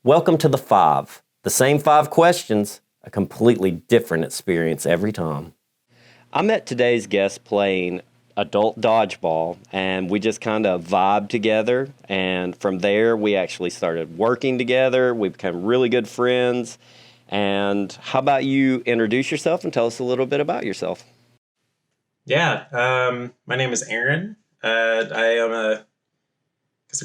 Welcome to the Five. The same five questions, a completely different experience every time. I met today's guest playing adult dodgeball, and we just kind of vibed together. And from there, we actually started working together. We became really good friends. And how about you introduce yourself and tell us a little bit about yourself? My name is Aaron. I am a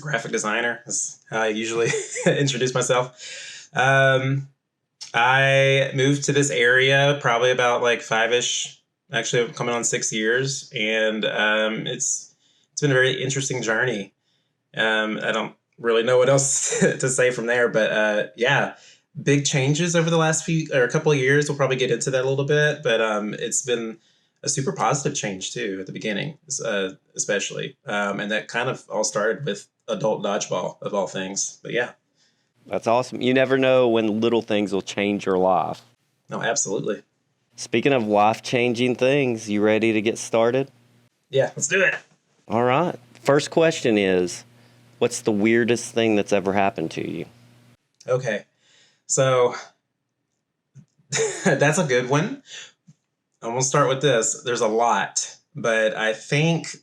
graphic designer. Is how I usually introduce myself. I moved to this area probably about like five-ish. Actually, I'm coming on 6 years, and it's been a very interesting journey. I don't really know what else to say from there, but big changes over the last few or a couple of years. We'll probably get into that a little bit, but it's been a super positive change too at the beginning, especially, and that kind of all started with adult dodgeball of all things. But yeah, That's awesome. You never know when little things will change your life. no, absolutely, Speaking of life changing things, you ready to get started? yeah, let's do it. All right. First question is, what's the weirdest thing that's ever happened to you? Okay, so that's a good one. I'm gonna start with this. There's a lot, but I think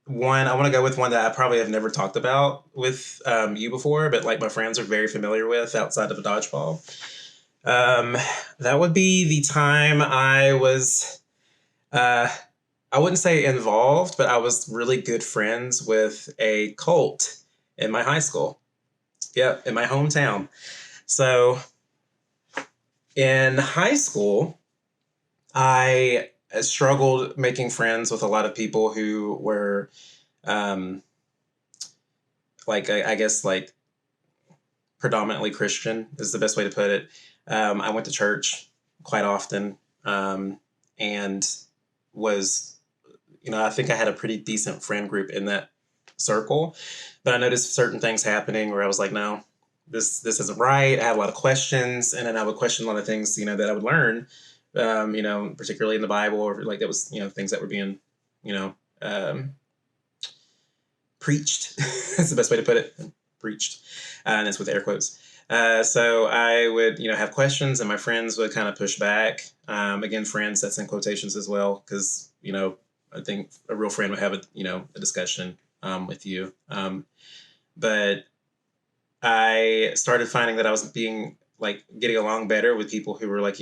I want to go with one that I probably have never talked about with you before, but like my friends are very familiar with outside of a dodgeball. Um, that would be the time I was, uh, I wouldn't say involved, but I was really good friends with a cult in my high school. Yep, in my hometown. So in high school, I struggled making friends with a lot of people who were, um, I guess, like predominantly Christian is the best way to put it. I went to church quite often, and was, I think I had a pretty decent friend group in that circle. But I noticed certain things happening where I was like, no, this isn't right. I had a lot of questions, and then I would question a lot of things, that I would learn, particularly in the Bible, or like that was, things that were being, you know, um, preached. That's the best way to put it. Preached, and it's with air quotes. So I would, have questions, and my friends would kind of push back. Again, friends, that's in quotations as well, because I think a real friend would have a discussion with you. But I started finding that I was being like getting along better with people who were like,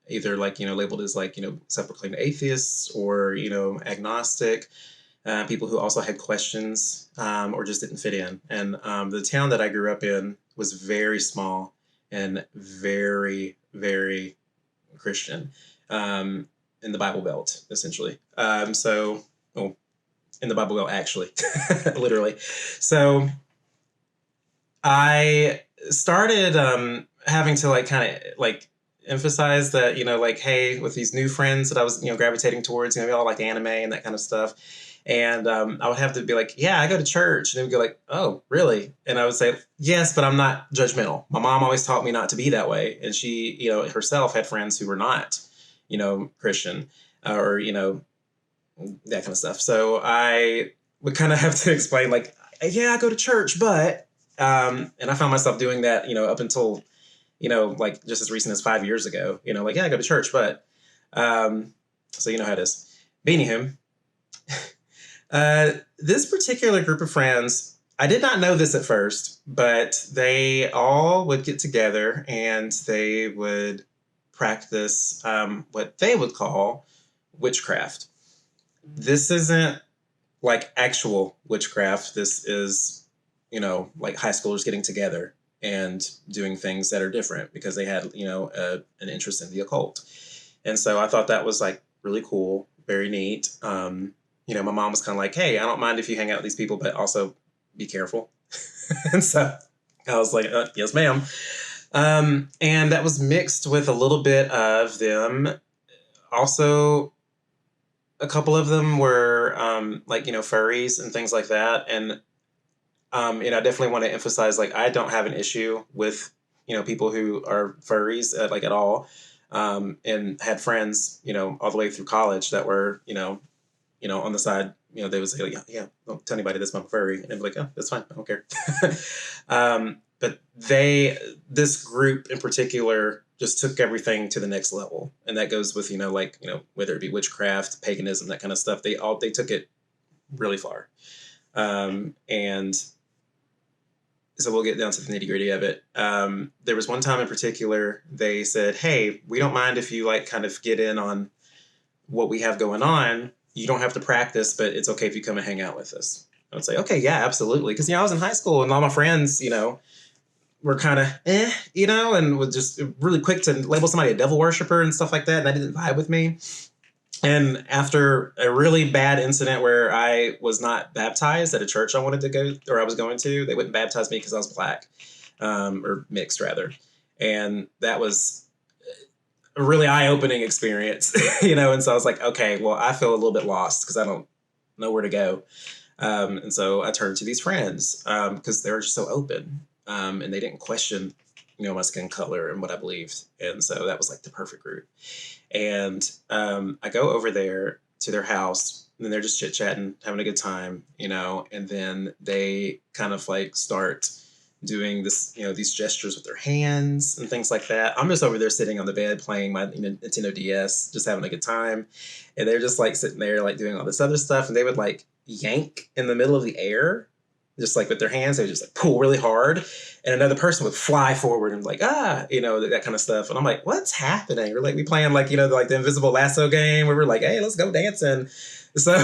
either like labeled as like self-proclaimed atheists or agnostic, people who also had questions, or just didn't fit in. And the town that I grew up in was very small and very, very Christian, in the Bible Belt, essentially. Well, in the Bible Belt, actually, literally. So I started having to like kind of like emphasize that, like, hey, with these new friends that I was, gravitating towards, we all like anime and that kind of stuff. And I would have to be like, yeah, I go to church. And they would go like, oh, really? And I would say, yes, but I'm not judgmental. My mom always taught me not to be that way. And she, herself had friends who were not, Christian, or, that kind of stuff. So I would kind of have to explain like, yeah, I go to church, but, and I found myself doing that, up until, like just as recent as 5 years ago, like, yeah, I go to church, but, so you know how it is. Beanie this particular group of friends, I did not know this at first, but they all would get together and they would practice what they would call witchcraft. This isn't like actual witchcraft. This is, like high schoolers getting together and doing things that are different because they had, an interest in the occult. And so I thought that was like really cool, very neat. My mom was kind of like, hey, I don't mind if you hang out with these people, but also be careful. And so I was like, yes, ma'am. And that was mixed with a little bit of them. Also, a couple of them were like, furries and things like that. And, I definitely want to emphasize, like, I don't have an issue with, people who are furries like at all. And had friends, all the way through college that were, on the side, they would say, like, yeah, don't tell anybody this, I'm furry. And I'd be like, oh, that's fine. I don't care. but this group in particular just took everything to the next level. And that goes with, whether it be witchcraft, paganism, that kind of stuff, they took it really far. And so we'll get down to the nitty gritty of it. There was one time in particular, they said, hey, we don't mind if you kind of get in on what we have going on. You don't have to practice, but it's okay if you come and hang out with us. I would say, okay, yeah, absolutely. Because, I was in high school and all my friends, were kind of and was just really quick to label somebody a devil worshiper and stuff like that. And that didn't vibe with me. And after a really bad incident where I was not baptized at a church I wanted to go, or I was going to, they wouldn't baptize me because I was black, or mixed rather. And that was a really eye-opening experience, and so I was like, okay, well, I feel a little bit lost because I don't know where to go. And so I turned to these friends because they were just so open, and they didn't question, my skin color and what I believed. And so that was the perfect group. And I go over there to their house, and then they're just chit-chatting, having a good time, and then they kind of start doing this, these gestures with their hands and things like that. I'm just over there sitting on the bed playing my Nintendo DS, just having a good time. And they're just sitting there doing all this other stuff, and they would yank in the middle of the air, just with their hands. They would just pull really hard, and another person would fly forward and that kind of stuff. And I'm like, what's happening? We're we playing the invisible lasso game where we're hey, let's go dancing. So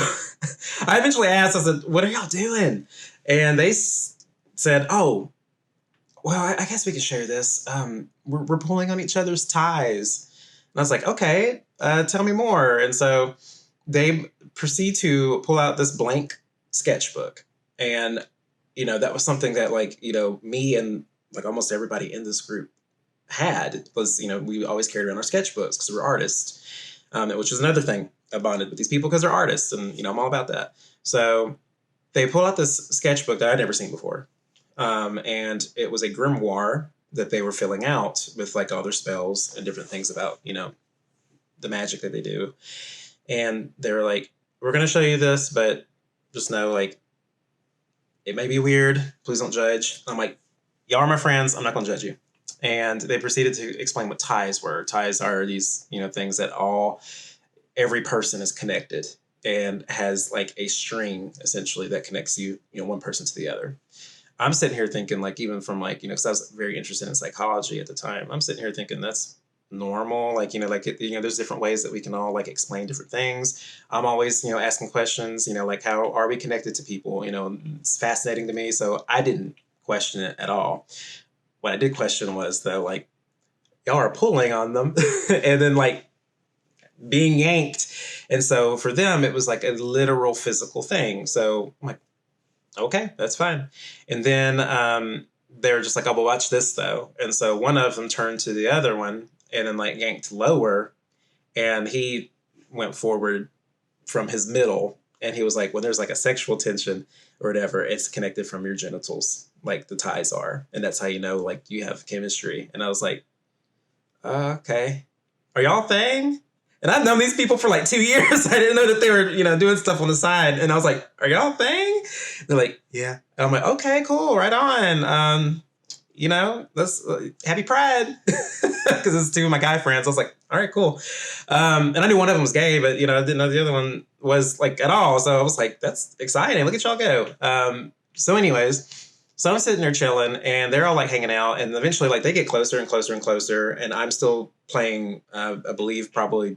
I eventually asked, I said, what are y'all doing? And they said, oh, well, I guess we could share this. We're pulling on each other's ties. And I was like, okay, tell me more. And so they proceed to pull out this blank sketchbook. And that was something that me and almost everybody in this group had was, we always carried around our sketchbooks because we're artists, which is another thing. I bonded with these people because they're artists, and, I'm all about that. So they pull out this sketchbook that I'd never seen before. And it was a grimoire that they were filling out with all their spells and different things about, the magic that they do. And they were we're going to show you this, but just know, it may be weird. Please don't judge. I'm y'all are my friends. I'm not going to judge you. And they proceeded to explain what ties were. Ties are these, things that every person is connected and has a string essentially that connects you, one person to the other. I'm sitting here thinking even from because I was very interested in psychology at the time. I'm sitting here thinking that's normal. There's different ways that we can all explain different things. I'm always, asking questions, how are we connected to people? It's fascinating to me. So I didn't question it at all. What I did question was though, y'all are pulling on them and then being yanked. And so for them, it was a literal physical thing. So I'm okay, that's fine. And then they were just oh, well, watch this though. And so one of them turned to the other one and then yanked lower, and he went forward from his middle, and he was when there's a sexual tension or whatever, it's connected from your genitals, the ties are, and that's how you have chemistry. And I was okay, are y'all a thing? And I've known these people for 2 years. I didn't know that they were, doing stuff on the side. And I was are y'all a thing? They're yeah. And I'm okay, cool, right on. Let's happy Pride. Because it's two of my guy friends. I was all right, cool. And I knew one of them was gay, but, I didn't know the other one was at all. So I was that's exciting. Look at y'all go. So anyways, so I'm sitting there chilling, and they're all hanging out. And eventually they get closer and closer and closer. And I'm still playing, I believe probably,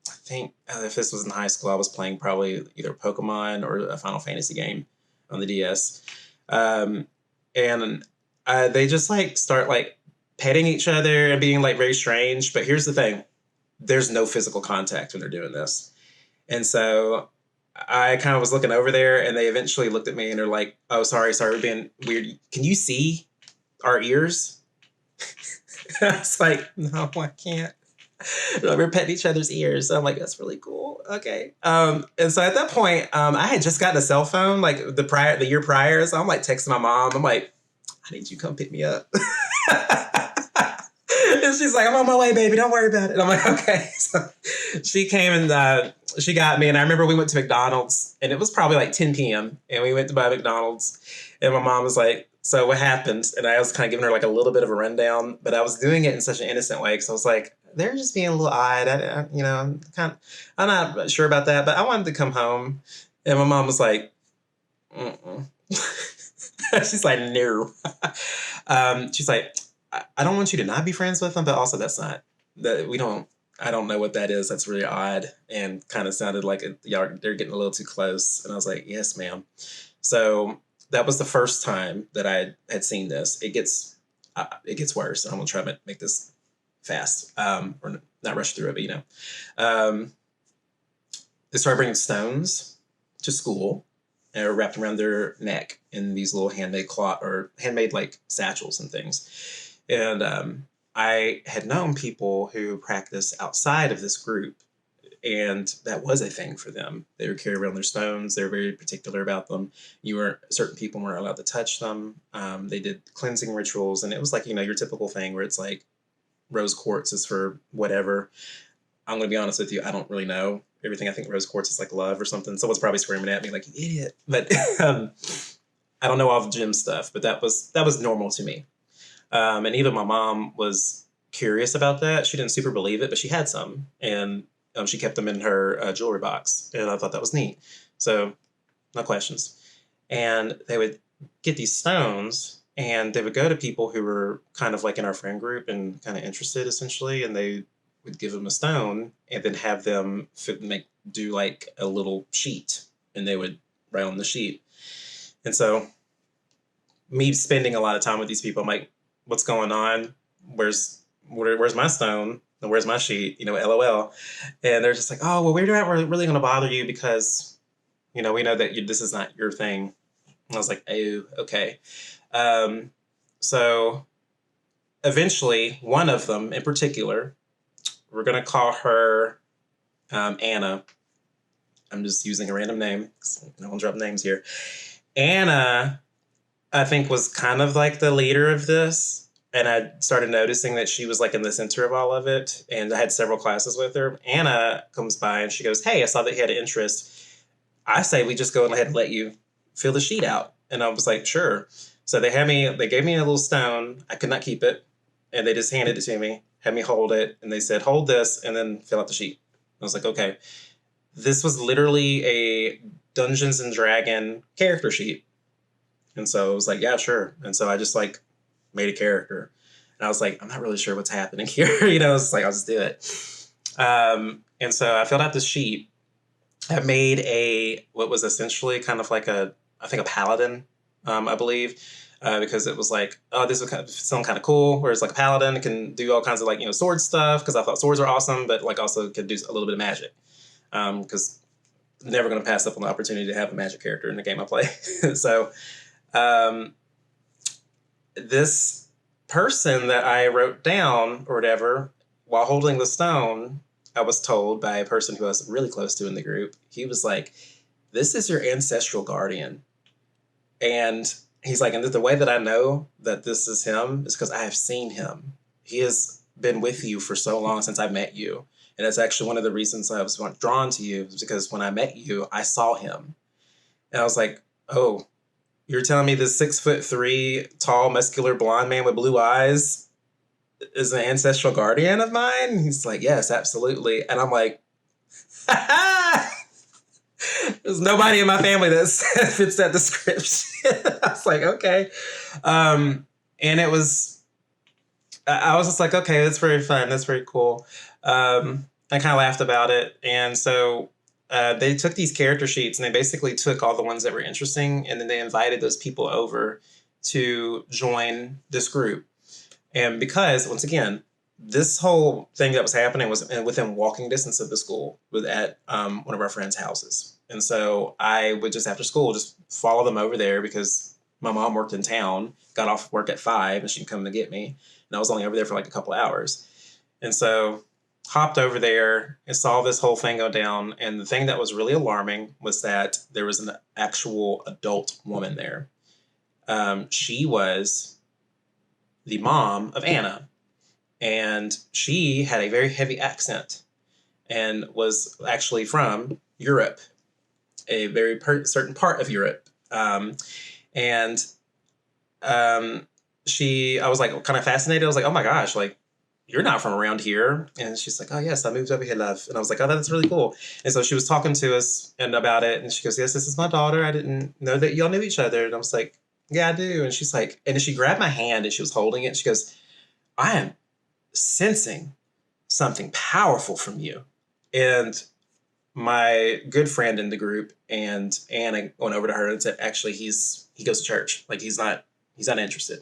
I think if this was in high school, I was playing probably either Pokemon or a Final Fantasy game on the DS. And they just start petting each other and being very strange. But here's the thing. There's no physical contact when they're doing this. And so I kind of was looking over there, and they eventually looked at me and they're oh, sorry, we're being weird. Can you see our ears? I was no, I can't. We're petting each other's ears. So I'm that's really cool. Okay. And so at that point, I had just gotten a cell phone the year prior. So I'm texting my mom. I'm I need you to come pick me up. And she's I'm on my way, baby. Don't worry about it. And I'm okay. So she came and she got me. And I remember we went to McDonald's, and it was probably 10 p.m. And we went to buy McDonald's. And my mom was So what happened, and I was kind of giving her like a little bit of a rundown, but I was doing it in such an innocent way because I was like, they're just being a little odd. I'm not sure about that, but I wanted to come home. And my mom was like, mm-mm. She's like, no. She's like, I don't want you to not be friends with them, but also that's not, that we don't, I don't know what that is. That's really odd and kind of sounded like they're getting a little too close. And I was like, yes, ma'am. So that was the first time that I had seen this. It gets worse. And I'm gonna try to make this fast, or not rush through it, but um, they started bringing stones to school and were wrapped around their neck in these little handmade cloth or handmade like satchels and things. And I had known people who practiced outside of this group, and that was a thing for them. They would carry around their stones. They were very particular about them. Certain people weren't allowed to touch them. They did cleansing rituals, and it was like, your typical thing where it's like rose quartz is for whatever. I'm going to be honest with you. I don't really know everything. I think rose quartz is like love or something. Someone's probably screaming at me like, you idiot. But I don't know all the gym stuff, but that was normal to me. And even my mom was curious about that. She didn't super believe it, but she had some. And she kept them in her jewelry box. And I thought that was neat. So no questions. And they would get these stones and they would go to people who were kind of like in our friend group and kind of interested essentially. And they would give them a stone and then have them do like a little sheet, and they would write on the sheet. And so me spending a lot of time with these people, I'm like, what's going on? Where's my stone? And where's my sheet? LOL. And they're just like, oh, well, we're not really going to bother you because, we know that this is not your thing. And I was like, oh, okay. So eventually, one of them in particular, we're going to call her Anna. I'm just using a random name. I won't drop names here. Anna, I think, was kind of like the leader of this. And I started noticing that she was like in the center of all of it. And I had several classes with her. Anna comes by and she goes, hey, I saw that you had an interest. I say we just go ahead and let you fill the sheet out. And I was like, sure. So they gave me a little stone. I could not keep it. And they just handed it to me, had me hold it. And they said, hold this and then fill out the sheet. I was like, okay. This was literally a Dungeons and Dragon character sheet. And so I was like, yeah, sure. And so I just like made a character. And I was like, I'm not really sure what's happening here. It's like, I'll just do it. And so I filled out this sheet. I made what was essentially kind of like a paladin, I believe, because it was like, oh, this would sound kind of cool. Whereas like a paladin can do all kinds of like, sword stuff, because I thought swords are awesome, but like also could do a little bit of magic. Because never going to pass up on the opportunity to have a magic character in the game I play. So this person that I wrote down or whatever, while holding the stone, I was told by a person who I was really close to in the group, he was like, this is your ancestral guardian. And he's like, and the way that I know that this is him is because I have seen him. He has been with you for so long since I met you. And that's actually one of the reasons I was drawn to you, is because when I met you, I saw him. And I was like, oh, you're telling me this 6'3" tall, muscular blonde man with blue eyes is an ancestral guardian of mine? He's like, yes, absolutely. And I'm like, there's nobody in my family that fits that description. I was like, okay. And it was, I was just like, okay, that's very fun. That's very cool. I kind of laughed about it. And so they took these character sheets and they basically took all the ones that were interesting, and then they invited those people over to join this group. And because, once again, this whole thing that was happening was within walking distance of the school, at one of our friends' houses. And so I would just, after school, just follow them over there because my mom worked in town, got off work at 5, and she'd come to get me. And I was only over there for like a couple hours. And so hopped over there and saw this whole thing go down. And the thing that was really alarming was that there was an actual adult woman there. She was the mom of Anna. And she had a very heavy accent and was actually from Europe, a very certain part of Europe. And um, I was like kind of fascinated. I was like, oh my gosh, like you're not from around here. And she's like, oh yes, I moved over here, love. And I was like, oh, that's really cool. And so she was talking to us and about it. And she goes, yes, this is my daughter. I didn't know that y'all knew each other. And I was like, yeah, I do. And she's like, and then she grabbed my hand and she was holding it. She goes, I am sensing something powerful from you. And my good friend in the group and Anna went over to her and said, actually, he goes to church. Like he's not interested.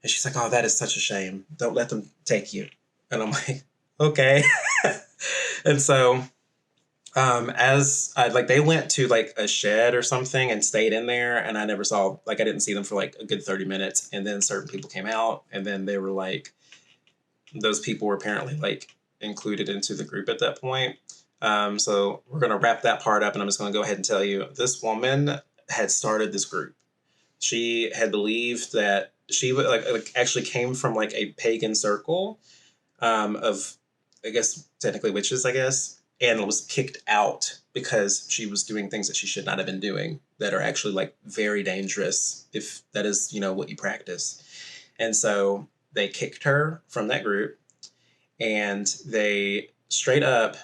And she's like, oh, that is such a shame. Don't let them take you. And I'm like, okay. And so as I like they went to like a shed or something and stayed in there, and I never saw, like I didn't see them for like a good 30 minutes. And then certain people came out, and then they were like, those people were apparently like included into the group at that point. So we're going to wrap that part up, and I'm just going to go ahead and tell you this woman had started this group. She had believed that she would like actually came from like a pagan circle of, I guess, technically witches, I guess, and was kicked out because she was doing things that she should not have been doing that are actually like very dangerous if that is, what you practice. And so they kicked her from that group, and they straight up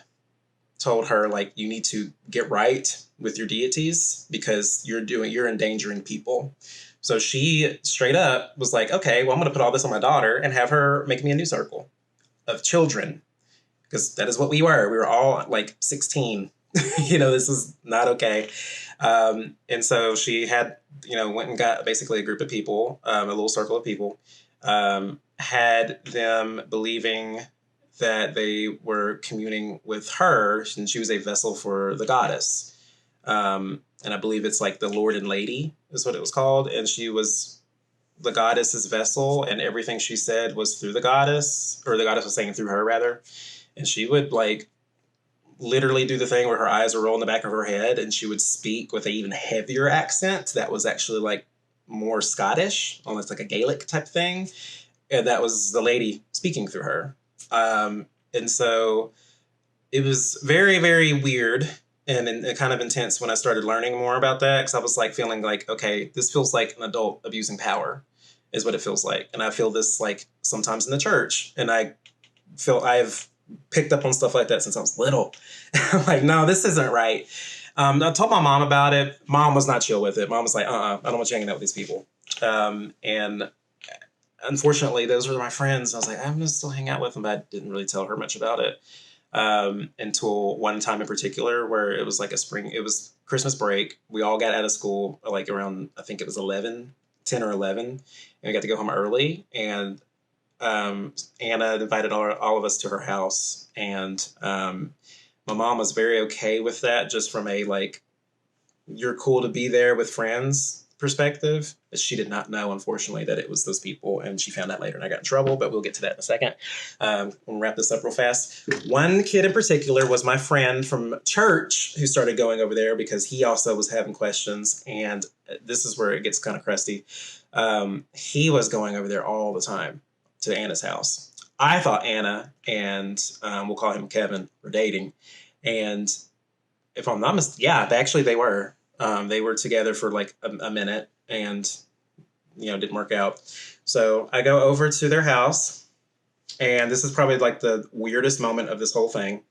told her like you need to get right with your deities because you're endangering people. So she straight up was like, okay, well, I'm going to put all this on my daughter and have her make me a new circle of children, because that is what we were. We were all like 16. This is not okay. And so she had, went and got basically a group of people, a little circle of people, had them believing that they were communing with her, and she was a vessel for the goddess. And I believe it's like the Lord and Lady is what it was called. And she was the goddess's vessel, and everything she said was through the goddess, or the goddess was saying through her rather. And she would like literally do the thing where her eyes would roll in the back of her head, and she would speak with an even heavier accent that was actually like more Scottish, almost like a Gaelic type thing. And that was the lady speaking through her. And so it was very, very weird and kind of intense when I started learning more about that, because I was like feeling like, okay, this feels like an adult abusing power is what it feels like. And I feel this like sometimes in the church, and I've picked up on stuff like that since I was little. I'm like, no, this isn't right. I told my mom about it. Mom was not chill with it. Mom was like, I don't want you hanging out with these people. And unfortunately, those were my friends. I was like, I'm going to still hang out with them, but I didn't really tell her much about it until one time in particular where it was like it was Christmas break. We all got out of school like around, I think it was 10 or 11, and we got to go home early. And Anna invited all of us to her house, and my mom was very okay with that, just from a like, you're cool to be there with friends perspective. But she did not know, unfortunately, that it was those people, and she found out later, and I got in trouble. But we'll get to that in a second. We'll wrap this up real fast. One kid in particular was my friend from church who started going over there because he also was having questions, and this is where it gets kind of crusty. He was going over there all the time to Anna's house. I thought Anna and we'll call him Kevin were dating, and if I'm not mistaken, yeah, they were. They were together for like a minute, and didn't work out. So I go over to their house, and this is probably like the weirdest moment of this whole thing.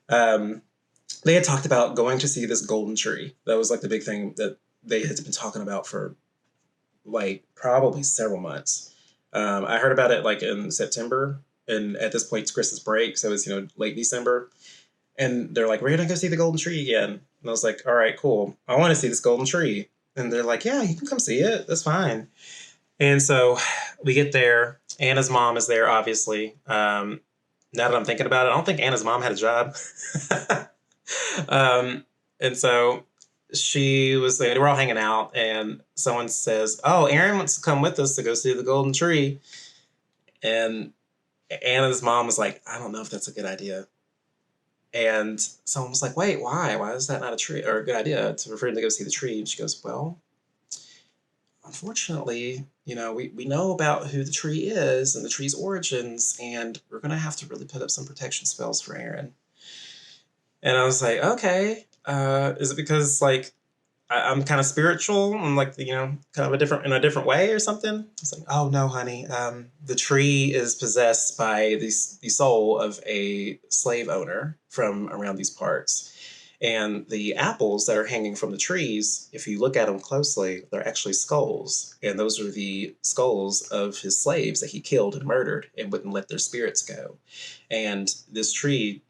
They had talked about going to see this golden tree. That was like the big thing that they had been talking about for like probably several months. I heard about it like in September, and at this point it's Christmas break, so it's late December. And they're like, we're gonna go see the golden tree again. And I was like, all right, cool. I want to see this golden tree. And they're like, yeah, you can come see it. That's fine. And so we get there. Anna's mom is there, obviously. Now that I'm thinking about it, I don't think Anna's mom had a job. And so she was there. We're all hanging out, and someone says, oh, Aaron wants to come with us to go see the golden tree. And Anna's mom was like, I don't know if that's a good idea. And someone was like, wait, why? Why is that not a tree or a good idea to refer to go see the tree? And she goes, well, unfortunately, we know about who the tree is and the tree's origins, and we're going to have to really put up some protection spells for Aaron. And I was like, okay, is it because like I'm kind of spiritual. I'm like, kind of in a different way or something. It's like, oh no, honey. The tree is possessed by the soul of a slave owner from around these parts. And the apples that are hanging from the trees, if you look at them closely, they're actually skulls. And those are the skulls of his slaves that he killed and murdered and wouldn't let their spirits go. And this tree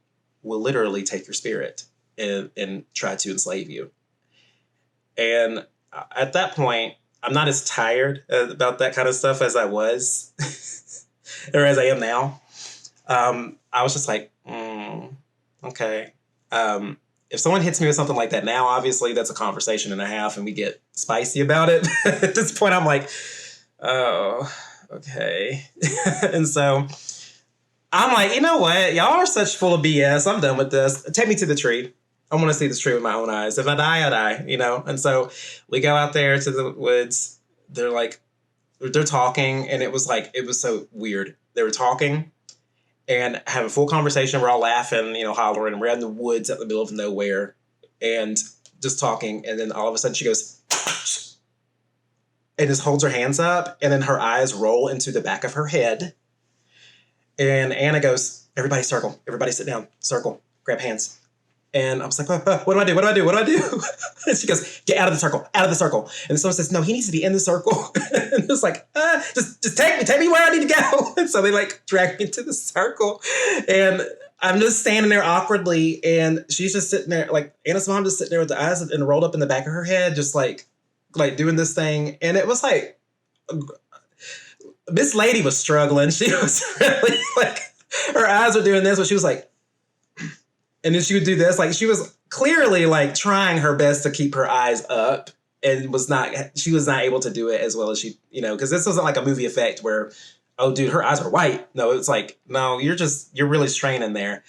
will literally take your spirit and try to enslave you. And at that point, I'm not as tired about that kind of stuff as I was, or as I am now. I was just like, okay. If someone hits me with something like that now, obviously that's a conversation and a half and we get spicy about it. At this point, I'm like, oh, okay. And so I'm like, you know what? Y'all are such full of BS. I'm done with this. Take me to the tree. I want to see this tree with my own eyes. If I die, I die, And so we go out there to the woods. They're talking, and it was so weird. They were talking and having a full conversation. We're all laughing, hollering. We're out in the woods out in the middle of nowhere and just talking. And then all of a sudden she goes, and just holds her hands up. And then her eyes roll into the back of her head. And Anna goes, everybody circle. Everybody sit down. Circle. Grab hands. And I was like, what do I do? What do I do? What do I do? And she goes, get out of the circle, out of the circle. And someone says, no, he needs to be in the circle. And it's like, just take me where I need to go. And so they drag me into the circle. And I'm just standing there awkwardly. And she's just sitting there, Anna's mom just sitting there with the eyes and rolled up in the back of her head, just like doing this thing. And it was like, this lady was struggling. She was really her eyes were doing this, but she was like, and then she would do this. She was clearly trying her best to keep her eyes up and she was not able to do it as well as she, because this wasn't like a movie effect where, oh dude, her eyes are white. No, it's no, you're really straining there.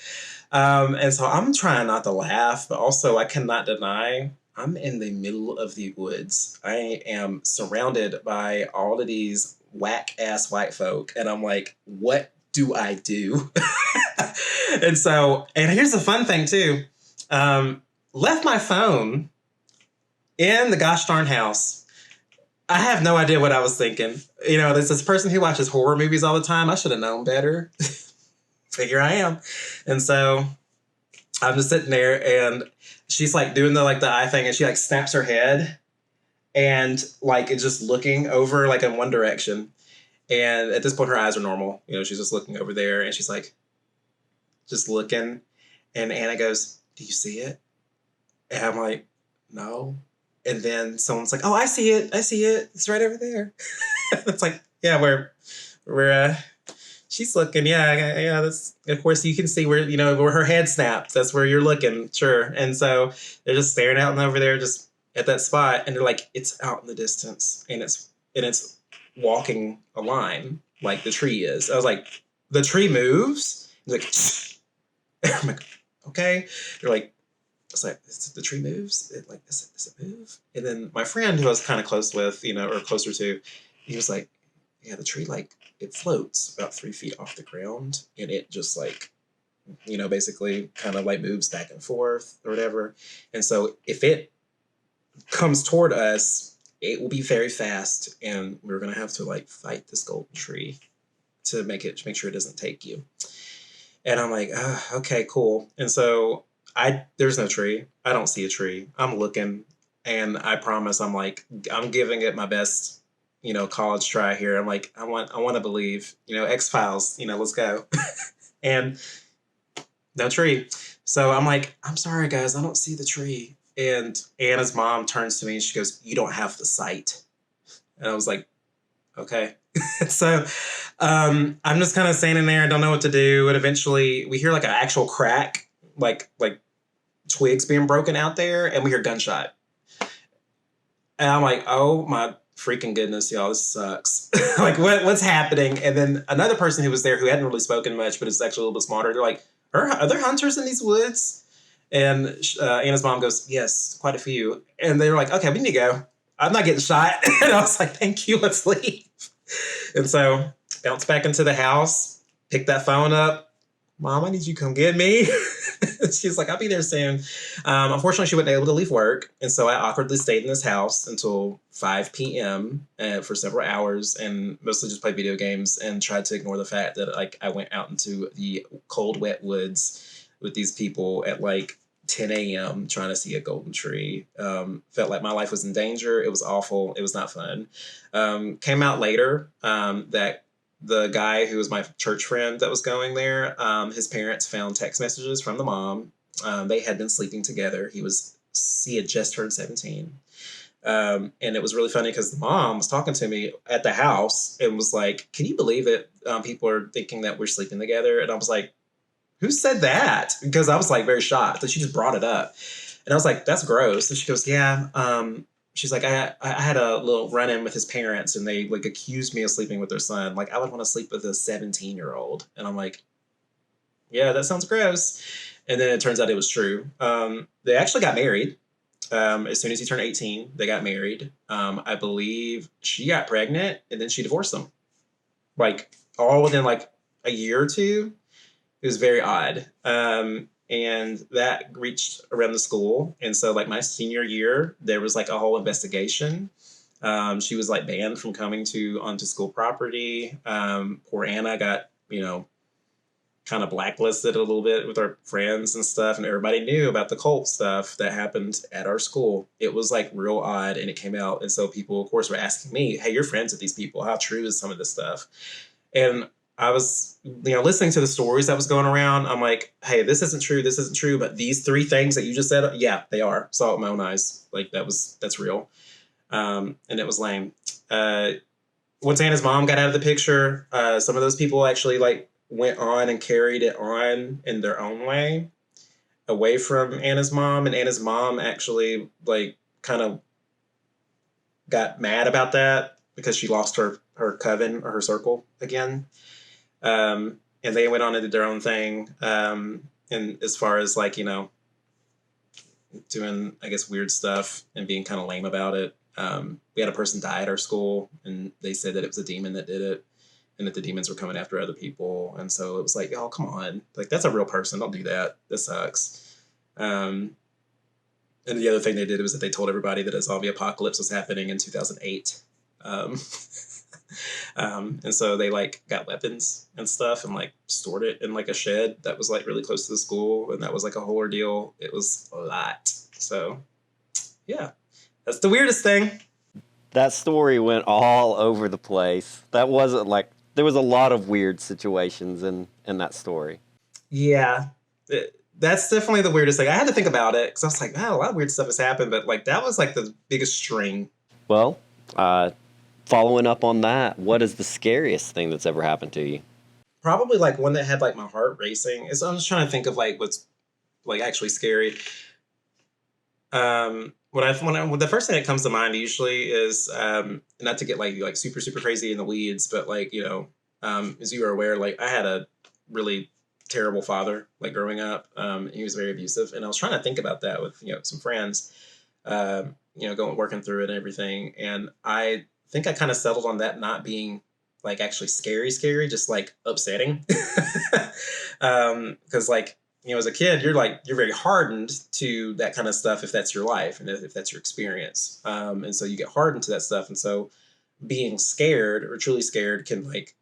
And so I'm trying not to laugh, but also I cannot deny I'm in the middle of the woods. I am surrounded by all of these whack ass white folk. And I'm like, what do I do? And here's the fun thing too. Left my phone in the gosh darn house. I have no idea what I was thinking. There's this person who watches horror movies all the time. I should have known better. Figure I am. And so I'm just sitting there and she's doing the eye thing and she snaps her head and it's just looking over in one direction. And at this point her eyes are normal. She's just looking over there and she's just looking. And Anna goes, do you see it? And I'm like, no. And then someone's like, oh, I see it. It's right over there. It's yeah, we're she's looking. Yeah. That's, of course you can see where her head snaps. That's where you're looking. Sure. And so they're just staring out and over there just at that spot. And they're it's out in the distance and it's walking a line like the tree is. I was like, the tree moves. He's I'm like, okay. They're the tree moves. Does it move? And then my friend who I was kind of close with, or closer to, he was like, yeah, the tree, it floats about 3 feet off the ground. And it just basically kind of moves back and forth or whatever. And so if it comes toward us, it will be very fast. And we're going to have to fight this golden tree to make sure it doesn't take you. And I'm like, okay, cool. And so there's no tree. I don't see a tree. I'm looking, and I promise I'm giving it my best, college try here. I'm I want to believe, X-Files, let's go. And no tree. So I'm I'm sorry guys, I don't see the tree. And Anna's mom turns to me and she goes, you don't have the sight. And I was like, okay. So I'm just kind of standing there. I don't know what to do. And eventually we hear an actual crack, like twigs being broken out there. And we hear gunshot. And I'm like, oh my freaking goodness, y'all, this sucks. What's happening? And then another person who was there who hadn't really spoken much, but is actually a little bit smarter. They're like, are there hunters in these woods? And Anna's mom goes, yes, quite a few. And they were like, okay, we need to go. I'm not getting shot. And I was like, thank you, let's leave. And so bounced back into the house, picked that phone up, Mom, I need you to come get me. She's like, I'll be there soon. Unfortunately, she wasn't able to leave work. And so I awkwardly stayed in this house until 5 p.m. For several hours and mostly just played video games and tried to ignore the fact that like I went out into the cold, wet woods with these people at like 10 a.m. trying to see a golden tree. Felt like my life was in danger. It was awful. It was not fun. Came out later that the guy who was my church friend that was going there, his parents found text messages from the mom. They had been sleeping together. He had just turned 17. And it was really funny because the mom was talking to me at the house and was like, can you believe it? People are thinking that we're sleeping together. And I was like, who said that? Because I was like very shocked that she just brought it up. And I was like, that's gross. And she goes, yeah. She's like, I had a little run in with his parents and they like accused me of sleeping with their son. Like I would want to sleep with a 17-year-old. And I'm like, yeah, that sounds gross. And then it turns out it was true. They actually got married. As soon as he turned 18, they got married. I believe she got pregnant and then she divorced him. Like all within like a year or two. It was very odd. And that reached around the school. And so like my senior year, there was like a whole investigation. She was like banned from coming onto school property. Poor Anna got, kind of blacklisted a little bit with our friends and stuff. And everybody knew about the cult stuff that happened at our school. It was like real odd and it came out. And so people, of course, were asking me, hey, you're friends with these people. How true is some of this stuff? And I was, listening to the stories that was going around. I'm like, hey, this isn't true. This isn't true. But these three things that you just said, yeah, they are. Saw it with my own eyes. Like that's real. And it was lame. Once Anna's mom got out of the picture, some of those people actually like went on and carried it on in their own way away from Anna's mom. And Anna's mom actually like kind of got mad about that because she lost her coven or her circle again. And they went on and did their own thing. And as far as like, doing, I guess, weird stuff and being kind of lame about it. We had a person die at our school and they said that it was a demon that did it and that the demons were coming after other people. And so it was like, oh, come on. Like, that's a real person. Don't do that. That sucks. And the other thing they did was that they told everybody that a zombie apocalypse was happening in 2008. And so they like got weapons and stuff and like stored it in like a shed that was like really close to the school. And that was like a whole ordeal. It was a lot. So yeah, that's the weirdest thing. That story went all over the place. That wasn't like, there was a lot of weird situations in that story. Yeah, that's definitely the weirdest thing. I had to think about it because I was like, wow, a lot of weird stuff has happened. But like that was like the biggest string. Well, following up on that, what is the scariest thing that's ever happened to you? Probably like one that had like my heart racing. I'm just trying to think of like what's like actually scary. The first thing that comes to mind usually is not to get like super super crazy in the weeds, but like as you are aware, like I had a really terrible father like growing up. He was very abusive, and I was trying to think about that with some friends, going working through it and everything, and I think I kind of settled on that not being like actually scary, just like upsetting, because like as a kid, you're very hardened to that kind of stuff if that's your life and if that's your experience. And so you get hardened to that stuff. And so being scared or truly scared can like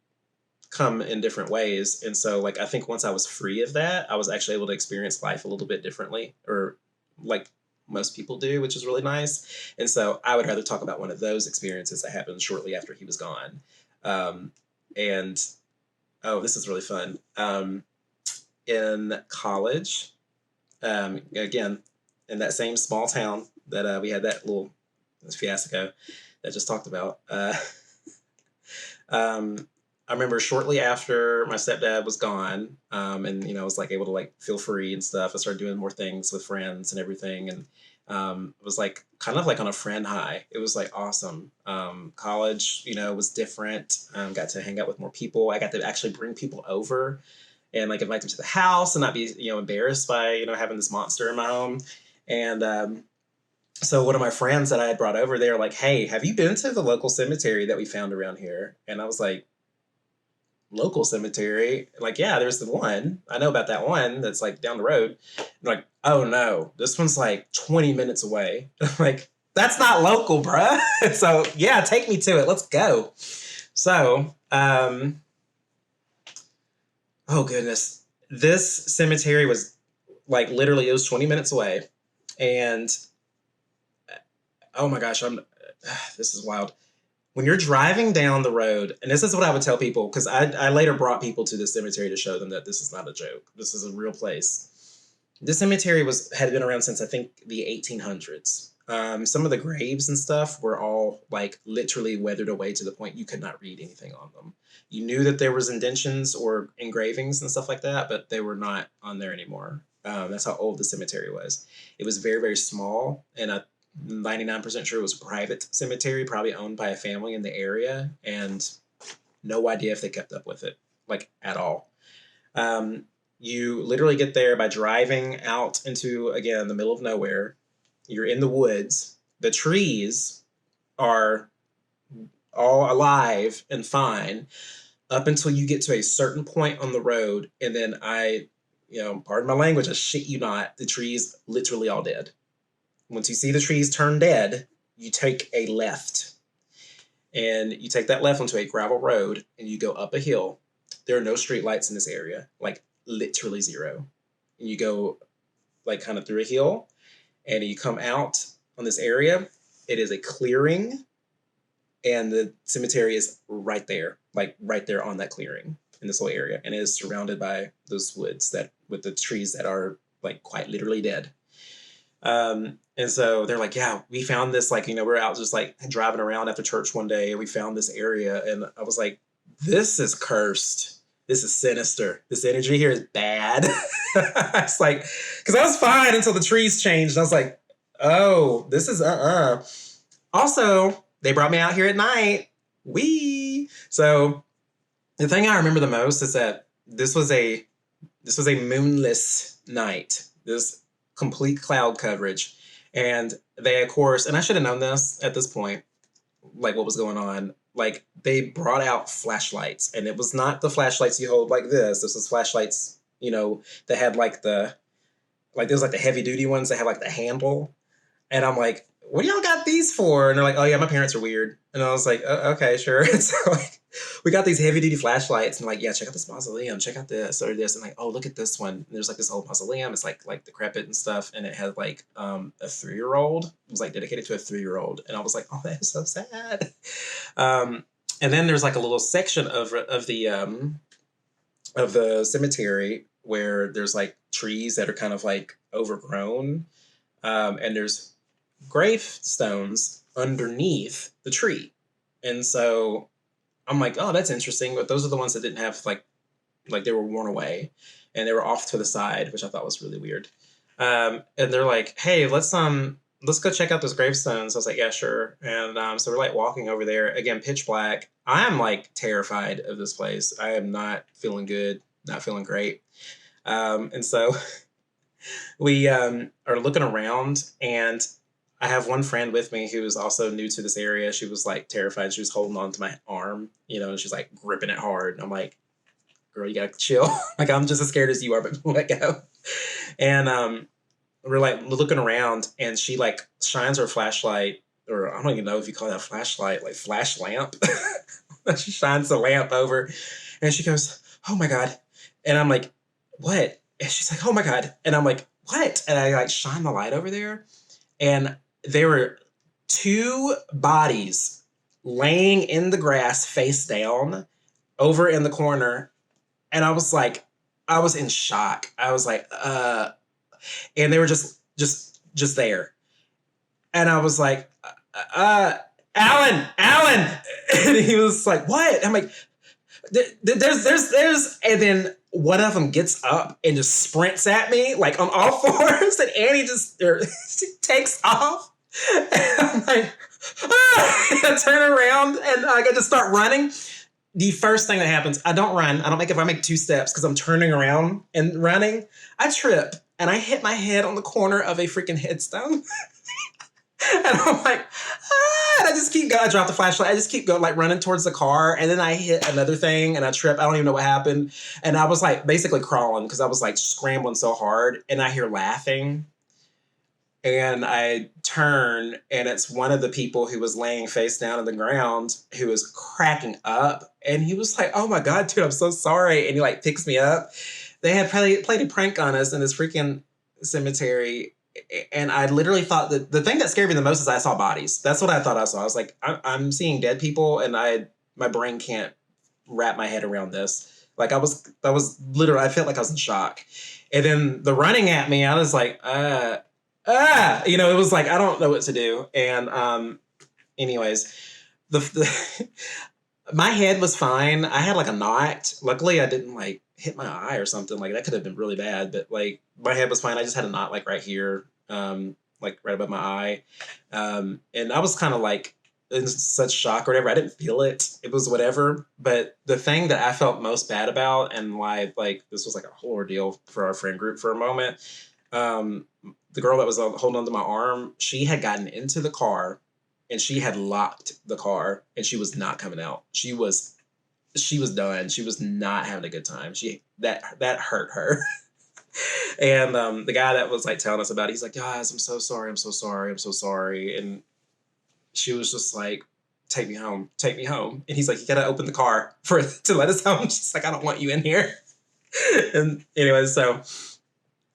come in different ways. And so like I think once I was free of that, I was actually able to experience life a little bit differently, or like most people do, which is really nice. And so I would rather talk about one of those experiences that happened shortly after he was gone. And oh, this is really fun. In college, again, in that same small town that we had that little fiasco that I just talked about. I remember shortly after my stepdad was gone, and I was like able to like feel free and stuff. I started doing more things with friends and everything, and it was like kind of like on a friend high. It was like awesome. College, was different. Got to hang out with more people. I got to actually bring people over and like invite them to the house and not be embarrassed by having this monster in my home. And so one of my friends that I had brought over, they were like, hey, have you been to the local cemetery that we found around here? And I was like, local cemetery. Like, yeah, there's the one. I know about that one that's like down the road. I'm like, oh no, this one's like 20 minutes away. I'm like, that's not local, bruh. So yeah, take me to it. Let's go. So, oh goodness. This cemetery was like literally it was 20 minutes away. And oh my gosh, this is wild. When you're driving down the road, and this is what I would tell people, because I later brought people to this cemetery to show them that this is not a joke. This is a real place. This cemetery had been around since I think the 1800s. Some of the graves and stuff were all like literally weathered away to the point you could not read anything on them. You knew that there was indentions or engravings and stuff like that, but they were not on there anymore. That's how old the cemetery was. It was very, very small, and I'm 99% sure it was a private cemetery, probably owned by a family in the area, and no idea if they kept up with it, like at all. You literally get there by driving out into, again, the middle of nowhere. You're in the woods. The trees are all alive and fine up until you get to a certain point on the road. And then pardon my language, I shit you not, the trees literally all dead. Once you see the trees turn dead, you take a left. And you take that left onto a gravel road and you go up a hill. There are no streetlights in this area, like literally zero. And you go like kind of through a hill and you come out on this area. It is a clearing and the cemetery is right there, like right there on that clearing in this little area. And it is surrounded by those woods with the trees that are like quite literally dead. And so they're like, yeah, we found this, like, we're out just like driving around after church one day and we found this area. And I was like, this is cursed. This is sinister. This energy here is bad. It's like, because I was fine until the trees changed. And I was like, oh, this is Also, they brought me out here at night. So the thing I remember the most is that this was a moonless night. This complete cloud coverage. And they, of course, and I should have known this at this point, like what was going on. Like they brought out flashlights, and it was not the flashlights you hold like this. This was flashlights, that had there's like the heavy duty ones that have like the handle. And I'm like, what do y'all got these for? And they're like, oh yeah, my parents are weird. And I was like, okay, sure. And so like, we got these heavy duty flashlights and like, yeah, check out this mausoleum, check out this or this. And like, oh, look at this one. And there's like this old mausoleum. It's like decrepit and stuff. And it had like a 3-year-old. It was like dedicated to a 3-year-old. And I was like, oh, that is so sad. And then there's like a little section of the cemetery where there's like trees that are kind of like overgrown. And there's gravestones underneath the tree. And so I'm like, oh, that's interesting. But those are the ones that didn't have like they were worn away and they were off to the side, which I thought was really weird. And they're like, hey, let's go check out those gravestones. I was like, yeah, sure. And so we're like walking over there, again, pitch black. I'm like terrified of this place. I am not feeling good, not feeling great. And so we are looking around, and I have one friend with me who is also new to this area. She was like terrified. She was holding on to my arm, and she's like gripping it hard. And I'm like, girl, you gotta chill. Like, I'm just as scared as you are, but let go. And we're like looking around, and she like shines her flashlight, or I don't even know if you call that a flashlight, like flash lamp. She shines the lamp over, and she goes, oh my God. And I'm like, what? And she's like, oh my God. And I'm like, what? And I like shine the light over there, and there were 2 bodies laying in the grass face down over in the corner. And I was in shock. I was like, and they were just there. And I was like, Alan. And he was like, what? I'm like, there's, and then one of them gets up and just sprints at me like on all fours, and Annie just takes off. And I'm like, I turn around and I get to start running. The first thing that happens, I don't run. If I make 2 steps because I'm turning around and running, I trip and I hit my head on the corner of a freaking headstone. And I'm like, and I just keep going. I drop the flashlight. I just keep going, like running towards the car. And then I hit another thing and I trip. I don't even know what happened. And I was like basically crawling because I was like scrambling so hard. And I hear laughing. And I turn and it's one of the people who was laying face down on the ground who was cracking up. And he was like, oh my God, dude, I'm so sorry. And he like picks me up. They had played a prank on us in this freaking cemetery. And I literally thought that the thing that scared me the most is I saw bodies. That's what I thought I saw. I was like, I'm seeing dead people and my brain can't wrap my head around this. Like I was literally, I felt like I was in shock. And then the running at me, I was like, it was like, I don't know what to do. And, anyways, the my head was fine. I had like a knot. Luckily I didn't like hit my eye or something. Like that could have been really bad, but like my head was fine. I just had a knot like right here, like right above my eye. And I was kind of like in such shock or whatever. I didn't feel it. It was whatever. But the thing that I felt most bad about and why like this was like a whole ordeal for our friend group for a moment, the girl that was holding onto my arm, she had gotten into the car and she had locked the car and she was not coming out. She was done. She was not having a good time. That hurt her. And the guy that was like telling us about it, he's like, guys, I'm so sorry. I'm so sorry. I'm so sorry. And she was just like, take me home. Take me home. And he's like, you got to open the car to let us home. She's like, I don't want you in here. And anyway, so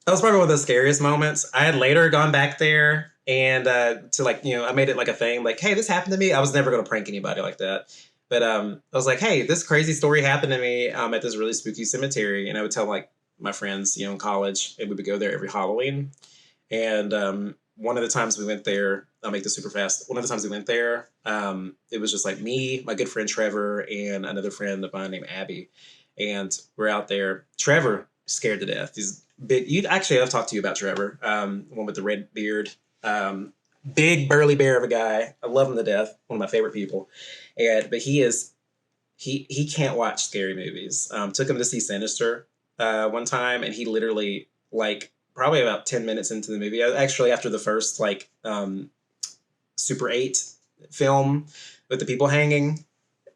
that was probably one of the scariest moments. I had later gone back there and to like, I made it like a thing like, hey, this happened to me. I was never going to prank anybody like that. But I was like, hey, this crazy story happened to me at this really spooky cemetery. And I would tell like my friends, in college, and we would go there every Halloween. And one of the times we went there, I'll make this super fast. One of the times we went there, it was just like me, my good friend Trevor, and another friend of mine named Abby. And we're out there. Trevor scared to death. He's big. I've talked to you about Trevor, one with the red beard, big burly bear of a guy. I love him to death. One of my favorite people. But he can't watch scary movies. Took him to see Sinister one time, and he literally like probably about 10 minutes into the movie, actually after the first like Super 8 film with the people hanging,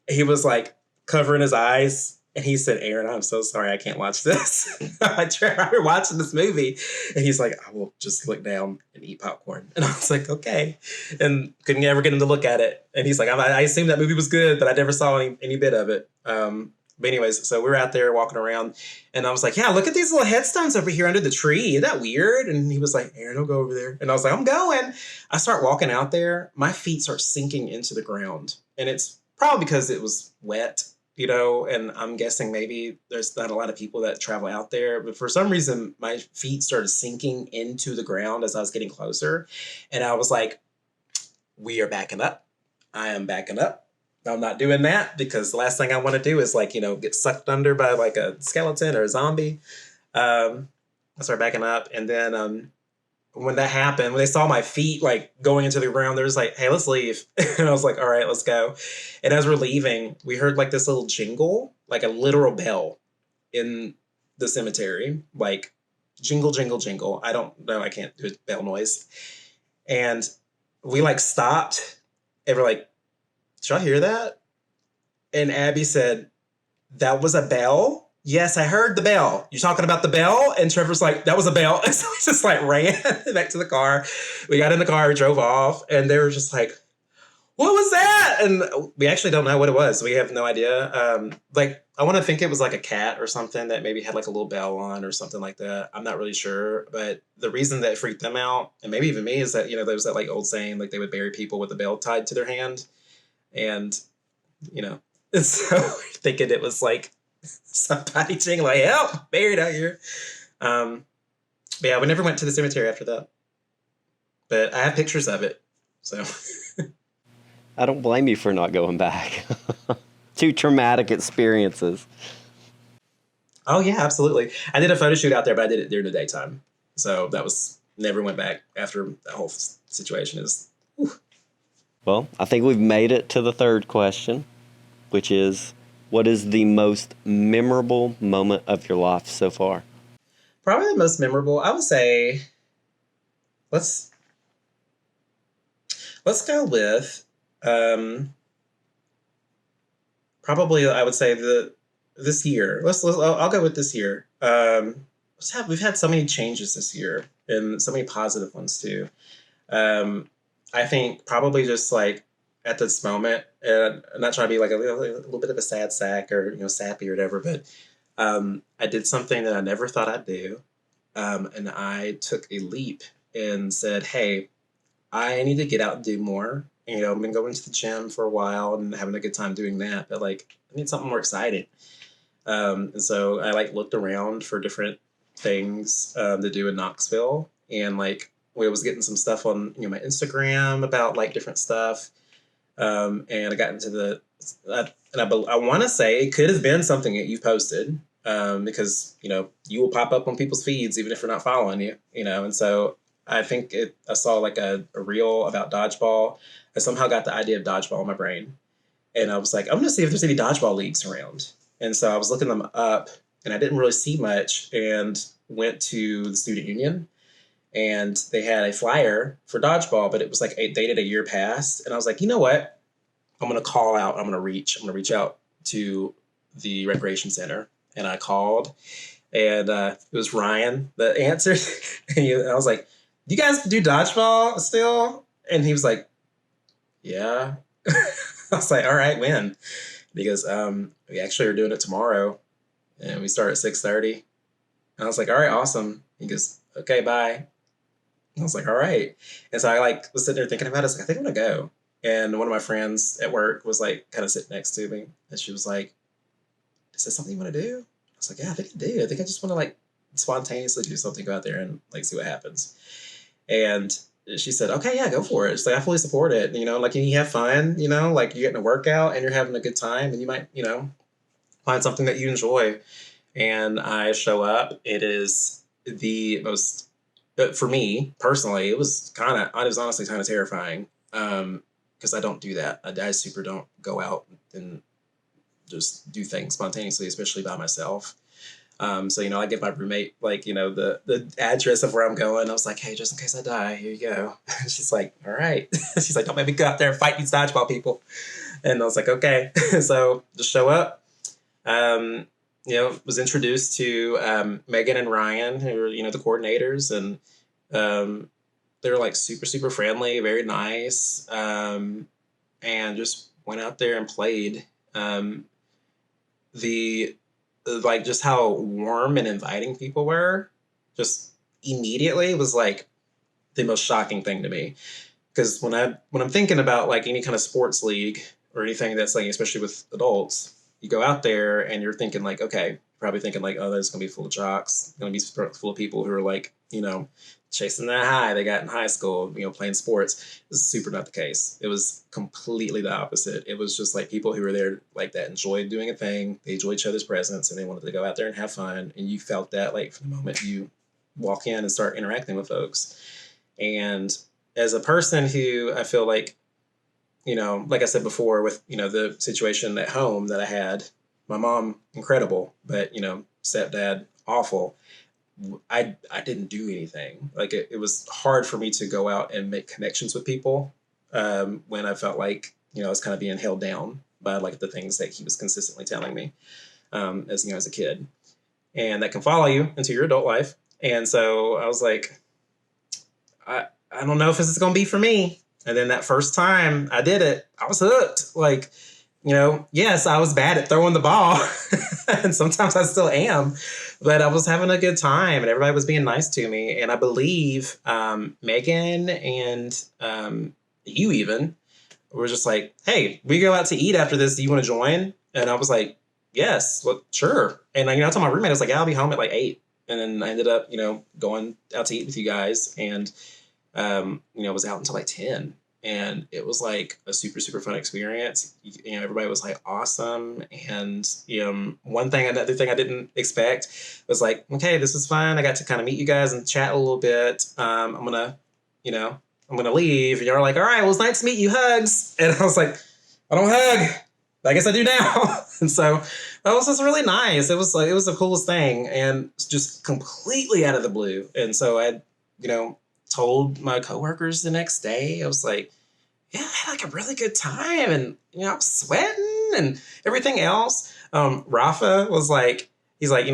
he was like covering his eyes. And he said, Aaron, I'm so sorry, I can't watch this. I'm like, Trevor, we're watching this movie. And he's like, I will just look down and eat popcorn. And I was like, okay. And couldn't ever get him to look at it. And he's like, I assumed that movie was good, but I never saw any bit of it. But anyways, so we were out there walking around. And I was like, yeah, look at these little headstones over here under the tree. Isn't that weird? And he was like, Aaron, don't go over there. And I was like, I'm going. I start walking out there. My feet start sinking into the ground. And it's probably because it was wet. And I'm guessing maybe there's not a lot of people that travel out there, but for some reason my feet started sinking into the ground as I was getting closer. And I was like, we are backing up. I am backing up. I'm not doing that because the last thing I want to do is like, get sucked under by like a skeleton or a zombie. I started backing up. And then, when that happened, when they saw my feet like going into the ground, they was like, hey, let's leave. And I was like, all right, let's go. And as we're leaving, we heard like this little jingle, like a literal bell in the cemetery, like jingle, jingle, jingle. I don't know. I can't do a bell noise. And we like stopped and we're like, did y'all hear that? And Abby said, that was a bell? Yes, I heard the bell. You're talking about the bell? And Trevor's like, that was a bell. And so we just like ran back to the car. We got in the car, we drove off, and they were just like, what was that? And we actually don't know what it was. We have no idea. Like, I want to think it was like a cat or something that maybe had like a little bell on or something like that. I'm not really sure. But the reason that it freaked them out, and maybe even me, is that, there was that like old saying, like they would bury people with a bell tied to their hand. And, and so thinking it was like, somebody saying like, help, buried out here. But yeah, we never went to the cemetery after that. But I have pictures of it. So I don't blame you for not going back. Two traumatic experiences. Oh yeah, absolutely. I did a photo shoot out there, but I did it during the daytime. So that was never went back after that whole situation is. Whew. Well, I think we've made it to the third question, which is, what is the most memorable moment of your life so far? Probably the most memorable, I would say, Let's go with um, probably I would say this year. I'll go with this year. We've had so many changes this year and so many positive ones too. Um, I think probably just like at this moment, and I'm not trying to be like a little bit of a sad sack or sappy or whatever, but I did something that I never thought I'd do, and I took a leap and said, "Hey, I need to get out and do more." I've been going to the gym for a while and having a good time doing that, but like I need something more exciting. And so I like looked around for different things to do in Knoxville, and like we was getting some stuff on my Instagram about like different stuff, and I got into I want to say it could have been something that you've posted, because you will pop up on people's feeds even if they're not following you, and so I think I saw like a reel about dodgeball. I somehow got the idea of dodgeball in my brain, and I was like, I'm gonna see if there's any dodgeball leagues around. And so I was looking them up, and I didn't really see much, and went to the student union, and they had a flyer for dodgeball, but it was like dated a year past. And I was like, you know what? I'm gonna call out. I'm gonna reach out to the recreation center, and I called, and it was Ryan that answered, and I was like, "Do you guys do dodgeball still?" And he was like, "Yeah." I was like, "All right, when?" Because we actually are doing it tomorrow, and we start at 6:30. And I was like, "All right, awesome." He goes, "Okay, bye." I was like, "All right." And so I like was sitting there thinking about it. I was like, I think I'm gonna go. And one of my friends at work was like kind of sitting next to me, and she was like, "Is this something you want to do?" I was like, "Yeah, I think I do. I think I just want to like spontaneously do something, go out there and like see what happens." And she said, "Okay, yeah, go for it." She's like, "I fully support it. Like you have fun. Like you're getting a workout and you're having a good time, and you might, find something that you enjoy." And I show up. It is the most, but for me personally, it was honestly kind of terrifying. Because I don't do that. I super don't go out and just do things spontaneously, especially by myself. So I give my roommate like the address of where I'm going. I was like, "Hey, just in case I die, here you go." She's like, "All right." She's like, "Don't make me go out there and fight these dodgeball people." And I was like, "Okay." So just show up. Um, was introduced to Megan and Ryan, who were the coordinators, and they were like super super friendly, very nice, and just went out there and played. The Like just how warm and inviting people were, just immediately was like the most shocking thing to me. Because when I'm thinking about like any kind of sports league or anything that's like, especially with adults, you go out there and you're thinking like, okay, probably thinking like, oh, that's gonna be full of jocks, gonna be full of people who are like, chasing that high they got in high school, playing sports. This is super not the case. It was completely the opposite. It was just like people who were there like that enjoyed doing a thing. They enjoyed each other's presence and they wanted to go out there and have fun. And you felt that like from the moment you walk in and start interacting with folks. And as a person who I feel like, like I said before, with, the situation at home that I had, my mom, incredible, but, stepdad, awful. I didn't do anything. Like it was hard for me to go out and make connections with people when I felt like, I was kind of being held down by like the things that he was consistently telling me as a kid. And that can follow you into your adult life. And so I was like, I don't know if this is going to be for me. And then that first time I did it, I was hooked. Like, yes, I was bad at throwing the ball, and sometimes I still am, but I was having a good time, and everybody was being nice to me. And I believe Megan and you even were just like, "Hey, we go out to eat after this. Do you want to join?" And I was like, "Yes, well, sure." And I told my roommate, I was like, "Yeah, I'll be home at like 8." And then I ended up, going out to eat with you guys, and was out until like 10. And it was like a super, super fun experience. Everybody was like awesome. And, another thing I didn't expect was like, okay, this is fun. I got to kind of meet you guys and chat a little bit. I'm going to leave. And you're like, all right, well, it's nice to meet you. Hugs. And I was like, I don't hug. I guess I do now. And so that was just really nice. It was the coolest thing, and just completely out of the blue. And so I, told my coworkers the next day. I was like, yeah, I had like a really good time, and I was sweating and everything else. Rafa was like, he's like,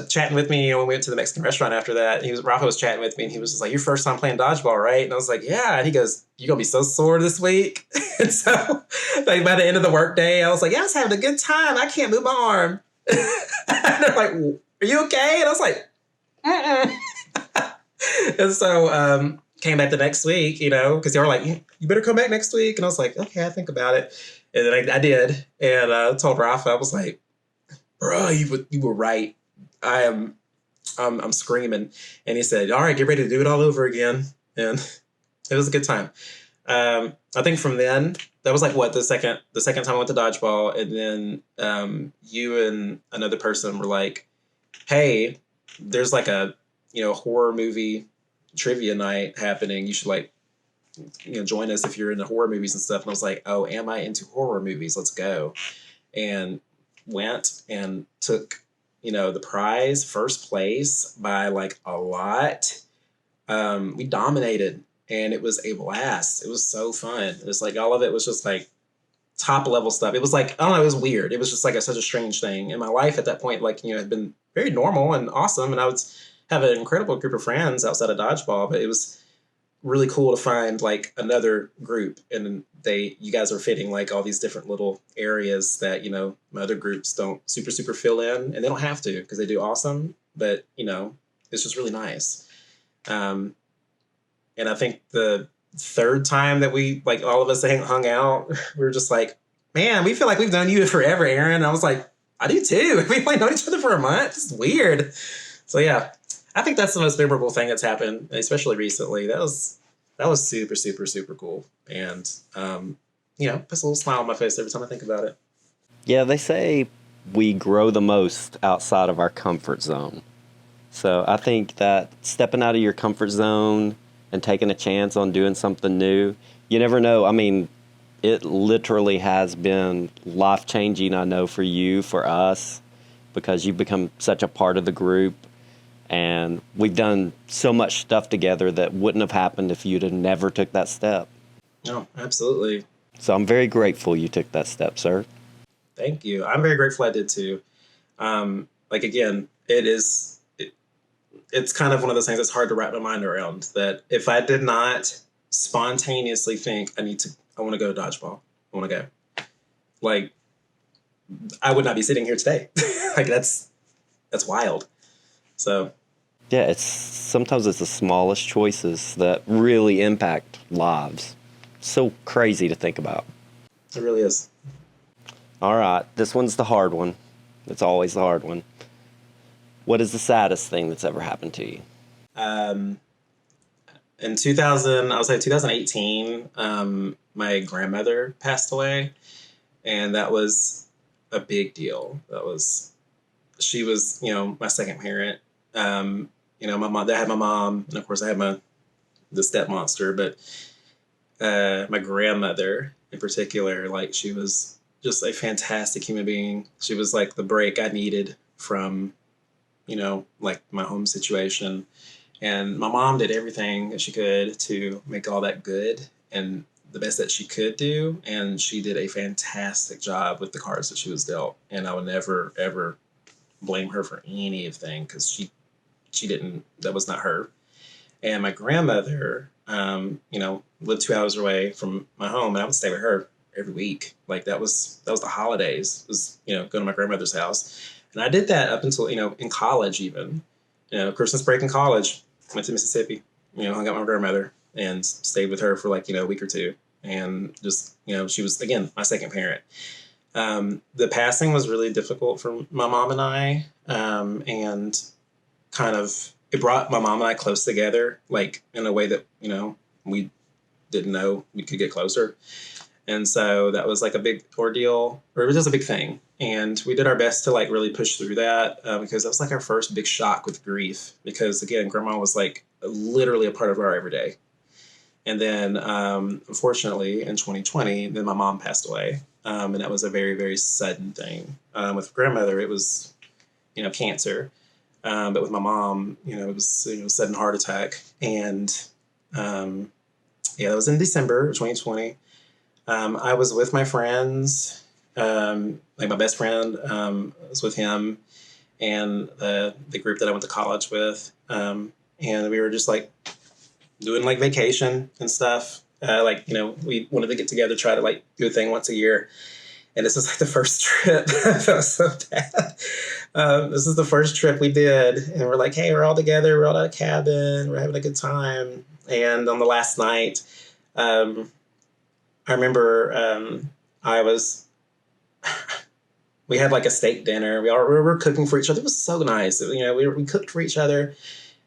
chatting with me. When we went to the Mexican restaurant after that, Rafa was chatting with me, and he was just like, "Your first time playing dodgeball, right?" And I was like, "Yeah." And he goes, "You gonna be so sore this week?" And so, like by the end of the workday, I was like, "Yeah, I was having a good time. I can't move my arm." And they're like, "Are you okay?" And I was like, "Mm-mm." And so came back the next week, because they were like, "You better come back next week." And I was like, "Okay, I think about it." And then I did. And told Rafa, I was like, "Bro, you were right. I am, I'm screaming." And he said, "All right, get ready to do it all over again." And it was a good time. I think from then, that was like what, the second time I went to dodgeball. And then you and another person were like, "Hey, there's like a horror movie trivia night happening. You should like join us if you're into horror movies and stuff." And I was like, "Oh, am I into horror movies? Let's go." And went and took the prize, first place by like a lot. We dominated, and it was a blast. It was so fun. It was like all of it was just like top level stuff. It was like, I don't know, it was weird. It was just like such a strange thing. And my life at that point, like, had been very normal and awesome. And I would have an incredible group of friends outside of dodgeball, but it was really cool to find like another group. And you guys are fitting like all these different little areas that, my other groups don't super, super fill in, and they don't have to because they do awesome. But, it's just really nice. Um, and I think the third time that we, like, all of us hung out, we were just like, "Man, we feel like we've known you forever, Aaron." And I was like, "I do too." We've only known each other for a month. It's weird. So yeah, I think that's the most memorable thing that's happened, especially recently. That was super, super, super cool. And puts a little smile on my face every time I think about it. Yeah, they say we grow the most outside of our comfort zone. So I think that stepping out of your comfort zone and taking a chance on doing something new, you never know. I mean, it literally has been life changing, I know, for you, for us, because you've become such a part of the group. And we've done so much stuff together that wouldn't have happened if you'd have never took that step. No, absolutely. So I'm very grateful you took that step, sir. Thank you. I'm very grateful I did too. Like again, it's kind of one of those things that's hard to wrap my mind around, that if I did not spontaneously think I want to go to dodgeball, I want to go, like, I would not be sitting here today. Like that's wild. So Yeah, sometimes it's the smallest choices that really impact lives. So crazy to think about. it really is. All right, this one's the hard one. It's always the hard one. What is the saddest thing that's ever happened to you? Um, in 2000, I would say 2018, my grandmother passed away, and that was a big deal. She was, my second parent. My mom, I had my mom, and of course I had the step monster, but my grandmother in particular, like, she was just a fantastic human being. She was like the break I needed from, like my home situation. And my mom did everything that she could to make all that good and the best that she could do. And she did a fantastic job with the cards that she was dealt. And I would never, ever blame her for anything, because she didn't, that was not her. And my grandmother, lived 2 hours away from my home, and I would stay with her every week. Like that was the holidays, was, going to my grandmother's house. And I did that up until, in college even. Christmas break in college, went to Mississippi, hung out with my grandmother and stayed with her for like, a week or two. And just, she was, again, my second parent. The passing was really difficult for my mom and I, and kind of, it brought my mom and I close together, like in a way that, we didn't know we could get closer. And so that was like a big ordeal, or it was just a big thing. And we did our best to like really push through that, because that was like our first big shock with grief. Because again, grandma was like literally a part of our everyday. And then, unfortunately, in 2020, then my mom passed away. And that was a very, very sudden thing. With grandmother, it was, cancer. But with my mom, it was a sudden heart attack. And yeah, that was in December of 2020. I was with my friends, like my best friend was with him, and the group that I went to college with, and we were just like doing like vacation and stuff. Like, we wanted to get together, try to like do a thing once a year. And this is like the first trip. I felt so bad. This is the first trip we did. And we're like, hey, we're all together. We're all at a cabin. We're having a good time. And on the last night, I remember I was, we had like a steak dinner. We were cooking for each other. It was so nice. We cooked for each other.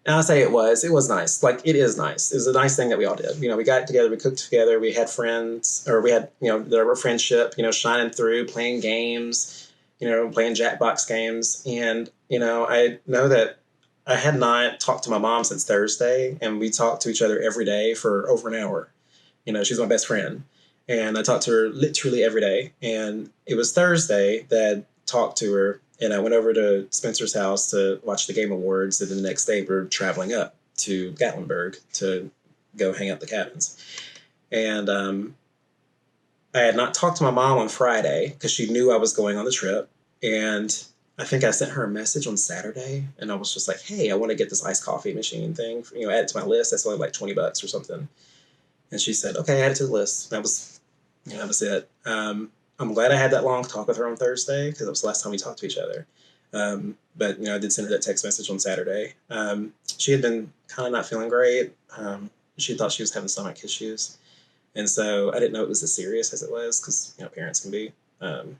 And I'll say it was nice. Like, it is nice. It was a nice thing that we all did. We got together, we cooked together, we had friends, or we had, there were friendship, shining through, playing games, playing Jackbox games. And, I know that I had not talked to my mom since Thursday, and we talked to each other every day for over an hour. She's my best friend. And I talked to her literally every day. And it was Thursday that I talked to her. And I went over to Spencer's house to watch the Game Awards. And then the next day, we're traveling up to Gatlinburg to go hang out the cabins. And I had not talked to my mom on Friday because she knew I was going on the trip. And I think I sent her a message on Saturday. And I was just like, hey, I want to get this iced coffee machine thing, add it to my list. That's only like $20 or something. And she said, okay, add it to the list. That was it. I'm glad I had that long talk with her on Thursday because it was the last time we talked to each other. But I did send her that text message on Saturday. She had been kind of not feeling great. She thought she was having stomach issues. And so I didn't know it was as serious as it was because, parents can be. On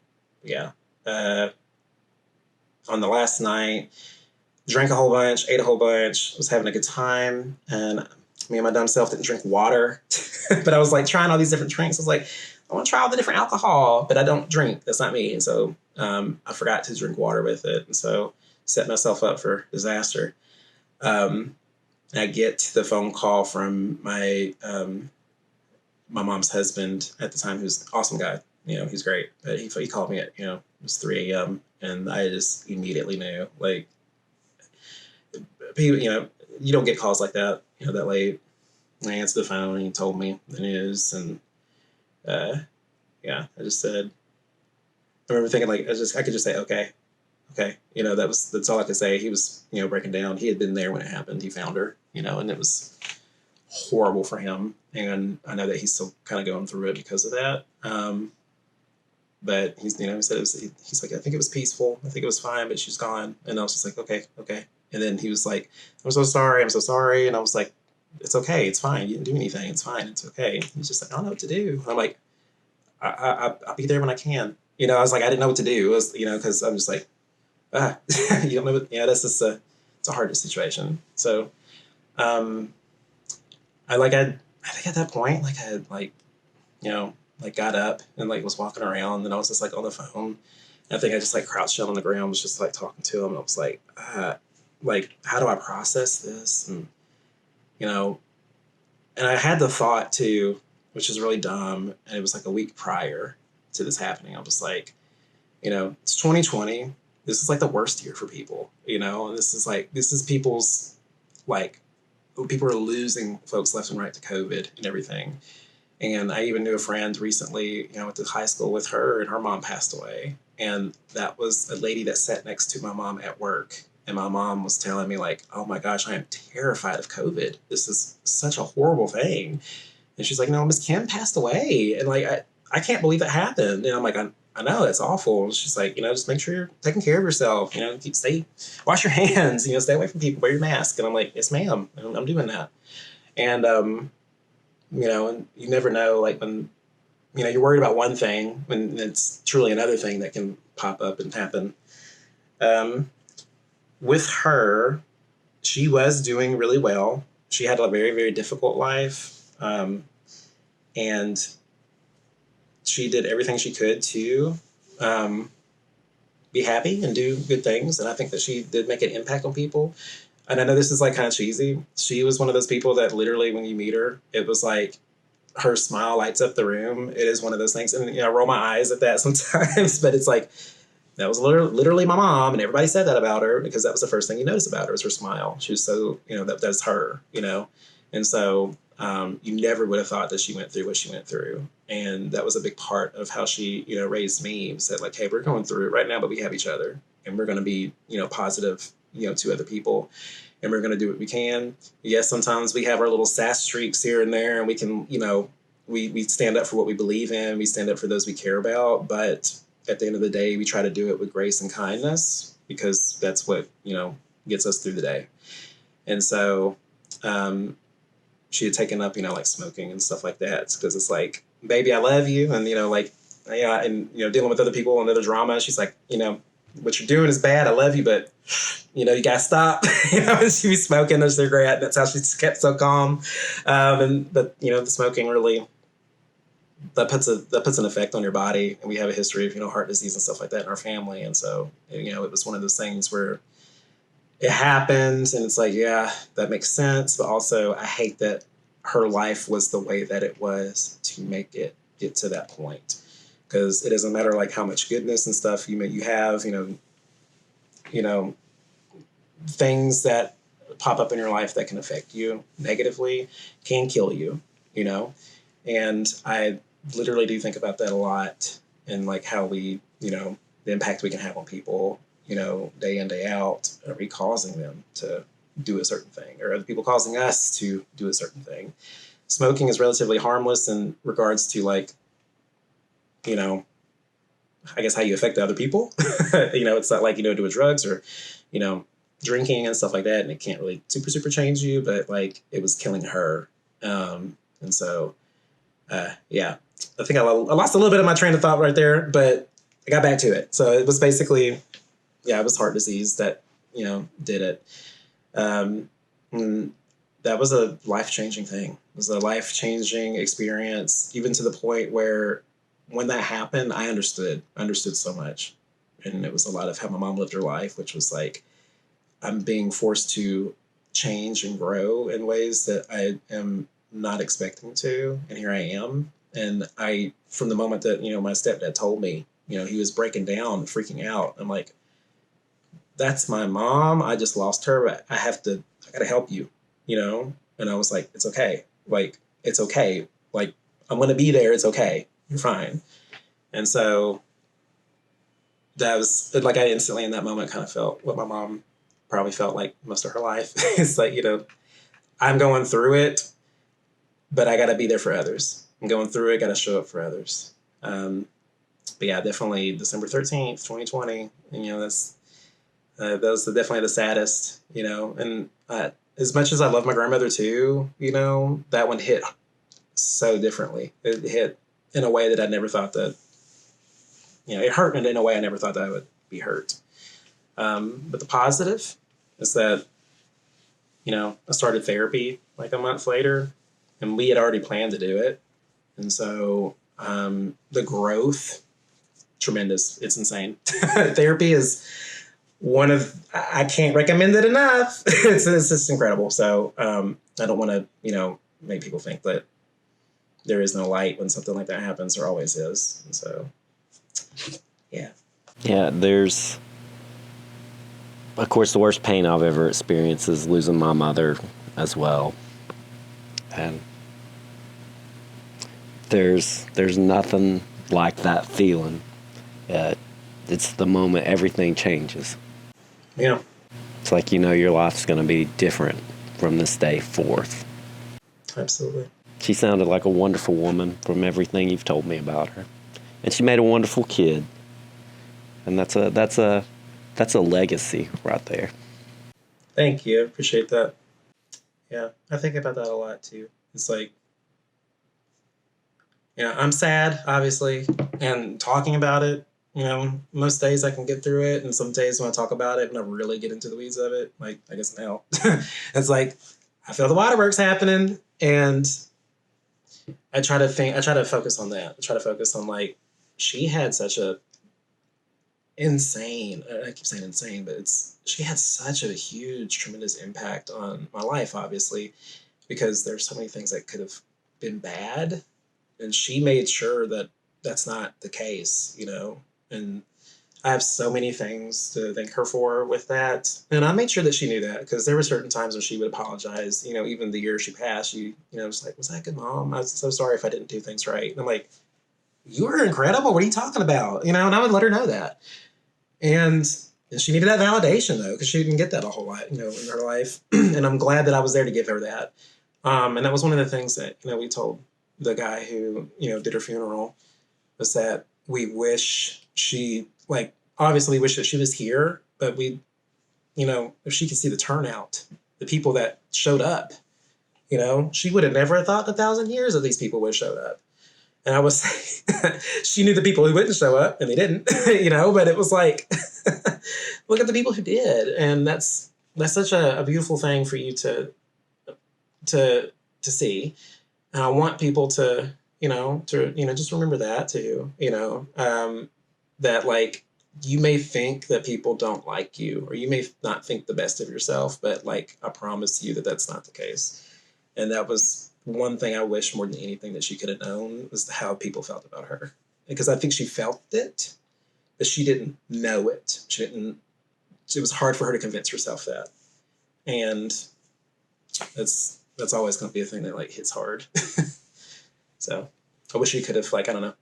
the last night, drank a whole bunch, ate a whole bunch, was having a good time. And me and my dumb self didn't drink water. But I was like trying all these different drinks. I was like, I want to try all the different alcohol, but I don't drink. That's not me. And so I forgot to drink water with it. And so set myself up for disaster. I get the phone call from my mom's husband at the time, who's an awesome guy. He's great. But he called me at, it was 3 a.m. And I just immediately knew, like, people, you don't get calls like that, that late. I answered the phone and he told me the news. And I just said, I remember thinking, like, I could just say, okay. That's all I could say. He was, breaking down. He had been there when it happened. He found her, and it was horrible for him. And I know that he's still kind of going through it because of that. But he's, he said he's like, I think it was peaceful. I think it was fine, but she's gone. And I was just like, okay. And then he was like, I'm so sorry. And I was like, it's okay. It's fine. You didn't do anything. It's fine. It's okay. And he's just like, I don't know what to do. And I'm like, I'll be there when I can. I was like, I didn't know what to do. It was, because I'm just like, you don't know what, that's just it's a hard situation. So, I think at that point, like, I had, like, got up and, like, was walking around, and I was just, like, on the phone. And I think I just, like, crouched down on the ground, was just, like, talking to him. And I was like, how do I process this? And, and I had the thought too, which is really dumb. And it was like a week prior to this happening. I was like, it's 2020. This is like the worst year for people, and this is people's, like, people are losing folks left and right to COVID and everything. And I even knew a friend recently, went to high school with her, and her mom passed away. And that was a lady that sat next to my mom at work. And my mom was telling me, like, oh my gosh, I am terrified of COVID. This is such a horrible thing. And she's like, no, Miss Kim passed away. And, like, I can't believe that happened. And I'm like, I know, that's awful. And she's like, just make sure you're taking care of yourself. Wash your hands, stay away from people, wear your mask. And I'm like, yes, ma'am, I'm doing that. And, and you never know, like, when, you're worried about one thing, when it's truly another thing that can pop up and happen. With her, she was doing really well. She had a very, very difficult life. And she did everything she could to be happy and do good things. And I think that she did make an impact on people. And I know this is, like, kind of cheesy. She was one of those people that literally, when you meet her, it was like her smile lights up the room. It is one of those things. And, I roll my eyes at that sometimes, but it's like, that was literally my mom, and everybody said that about her because that was the first thing you notice about her, was her smile. She was so, that's her, And so you never would have thought that she went through what she went through. And that was a big part of how she, raised me. Said like, hey, we're going through it right now, but we have each other, and we're going to be, positive, to other people, and we're going to do what we can. Yes, sometimes we have our little sass streaks here and there, and we can, we stand up for what we believe in. We stand up for those we care about. But at the end of the day, we try to do it with grace and kindness, because that's what, gets us through the day. And so she had taken up, like smoking and stuff like that, because it's like, baby, I love you. And, dealing with other people and other drama. She's like, what you're doing is bad. I love you, but, you gotta stop. She was smoking a cigarette. That's how she kept so calm. But the smoking really, that puts an effect on your body. And we have a history of, heart disease and stuff like that in our family. And so, it was one of those things where it happened, and it's like, yeah, that makes sense. But also, I hate that her life was the way that it was to make it get to that point. Because it doesn't matter like how much goodness and stuff you have, things that pop up in your life that can affect you negatively can kill you, And I literally do think about that a lot, and like how we, the impact we can have on people, day in, day out. Are we causing them to do a certain thing, or are the people causing us to do a certain thing? Smoking is relatively harmless in regards to like, I guess how you affect other people. It's not like, doing drugs or, drinking and stuff like that. And it can't really super change you, but like it was killing her. And so, yeah, I think I lost a little bit of my train of thought right there, but I got back to it. So it was basically, yeah, it was heart disease that, did it. And that was a life-changing thing. It was a life-changing experience, even to the point where when that happened, I understood so much. And it was a lot of how my mom lived her life, which was like, I'm being forced to change and grow in ways that I am not expecting to. And here I am. And from the moment that, my stepdad told me, he was breaking down, freaking out. I'm like, that's my mom. I just lost her. I gotta help you, And I was like, it's okay. Like, it's okay. Like, I'm going to be there. It's okay. You're fine. And so that was like, I instantly in that moment kind of felt what my mom probably felt like most of her life. It's like, I'm going through it, but I got to be there for others. I'm going through it. Got to show up for others. But yeah, definitely December 13th, 2020. And, that was definitely the saddest, and as much as I love my grandmother too, that one hit so differently. It hit in a way that I never thought that, it hurt in a way I never thought that I would be hurt. But the positive is that, I started therapy like a month later, and we had already planned to do it. And so the growth, tremendous. It's insane. Therapy is I can't recommend it enough. It's just incredible. So I don't want to, make people think that there is no light when something like that happens. There always is. And so, yeah. Yeah, there's, of course, the worst pain I've ever experienced is losing my mother as well. And there's nothing like that feeling. It's the moment everything changes. Yeah. It's like, your life's going to be different from this day forth. Absolutely. She sounded like a wonderful woman from everything you've told me about her. And she made a wonderful kid. And that's a legacy right there. Thank you. I appreciate that. Yeah. I think about that a lot too. It's like, I'm sad, obviously, and talking about it, most days I can get through it. And some days when I talk about it and I really get into the weeds of it, like, I guess now, it's like, I feel the waterworks happening, and I try to focus on that. I try to focus on like, she had such a insane, I keep saying insane, but she had such a huge, tremendous impact on my life, obviously, because there's so many things that could have been bad. And she made sure that that's not the case, and I have so many things to thank her for with that. And I made sure that she knew that, because there were certain times when she would apologize, even the year she passed, was like, was that a good mom? I was so sorry if I didn't do things right. And I'm like, you were incredible. What are you talking about? And I would let her know that. And she needed that validation, though, because she didn't get that a whole lot, in her life. And I'm glad that I was there to give her that. And that was one of the things that, we told the guy who, did her funeral, was that we wish she, obviously wish that she was here, but if she could see the turnout, the people that showed up, she would have never thought in 1,000 years that these people would have showed up. And I was, she knew the people who wouldn't show up, and they didn't, but it was like, look at the people who did. And that's such a beautiful thing for you to see. And I want people to just remember that too, that you may think that people don't like you, or you may not think the best of yourself, but I promise you that that's not the case. And that was one thing I wish more than anything that she could have known, was how people felt about her. Because I think she felt it, but she didn't know it. It was hard for her to convince herself that. And that's always going to be a thing that hits hard. So I wish she could have, I don't know.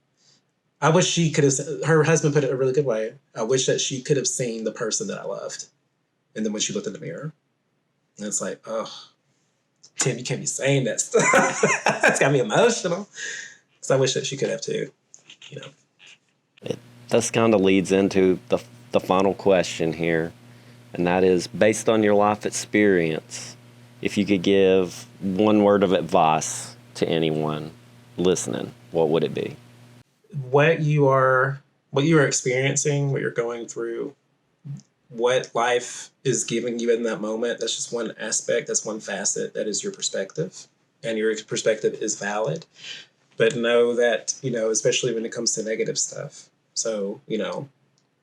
I wish she could have, her husband put it a really good way. I wish that she could have seen the person that I loved. And then when she looked in the mirror, and it's like, oh, Tim, you can't be saying that stuff. It's got me emotional. Because I wish that she could have too, This kind of leads into the final question here, and that is, based on your life experience, if you could give one word of advice to anyone listening, what would it be? What you are experiencing, what you're going through, what life is giving you in that moment, that's just one aspect, that's one facet, that is your perspective. And your perspective is valid. But know that, especially when it comes to negative stuff. So,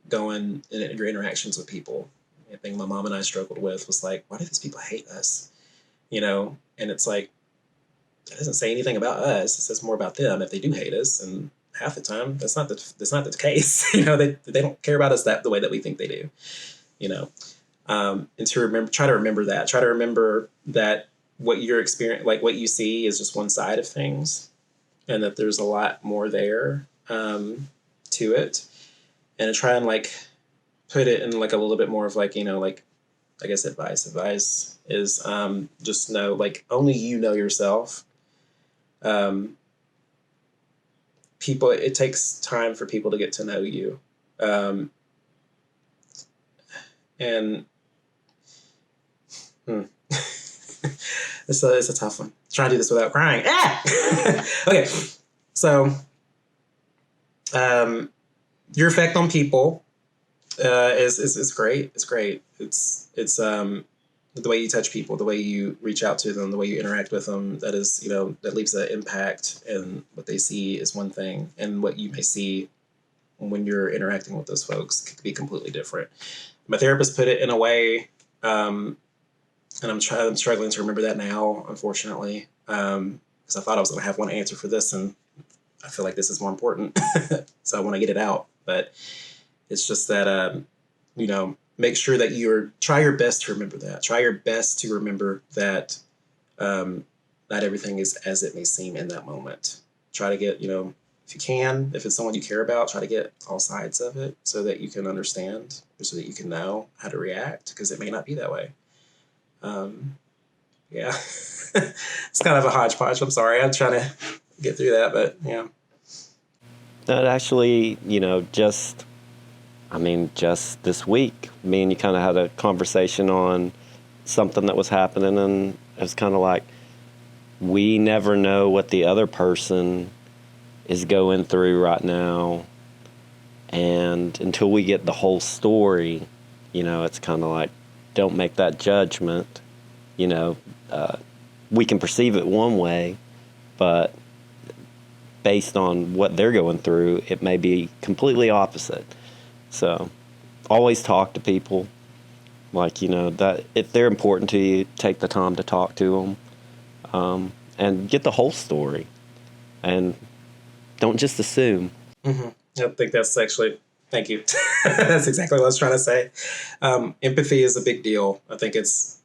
going in your interactions with people, the thing my mom and I struggled with was why do these people hate us? And it's it doesn't say anything about us. It says more about them if they do hate us. And half the time, that's not the case. They don't care about us the way that we think they do. And to try to remember that what you're experiencing, what you see, is just one side of things, and that there's a lot more there to it, and to try and put it in a little bit more of I guess advice is just know only you know yourself. People, it takes time for people to get to know you. And it's a tough one. Try to do this without crying. Okay. So, your effect on people is great. It's great. It's the way you touch people, the way you reach out to them, the way you interact with them. That is, that leaves an impact, and what they see is one thing, and what you may see when you're interacting with those folks could be completely different. My therapist put it in a way, and I'm struggling to remember that now, unfortunately, because I thought I was going to have one answer for this, and I feel like this is more important, so I want to get it out. But it's just that, make sure that try your best to remember that. Try your best to remember that not everything is as it may seem in that moment. Try to get, if you can, if it's someone you care about, try to get all sides of it so that you can understand, or so that you can know how to react, because it may not be that way. Yeah, it's kind of a hodgepodge. I'm sorry. I'm trying to get through that, but yeah. That actually, just this week, me and you kind of had a conversation on something that was happening, and it was kind of we never know what the other person is going through right now, and until we get the whole story, it's kind of don't make that judgment. We can perceive it one way, but based on what they're going through, it may be completely opposite. So always talk to people, that if they're important to you, take the time to talk to them, and get the whole story, and don't just assume. Mm-hmm. I think that's actually, thank you. That's exactly what I was trying to say. Empathy is a big deal. I think it's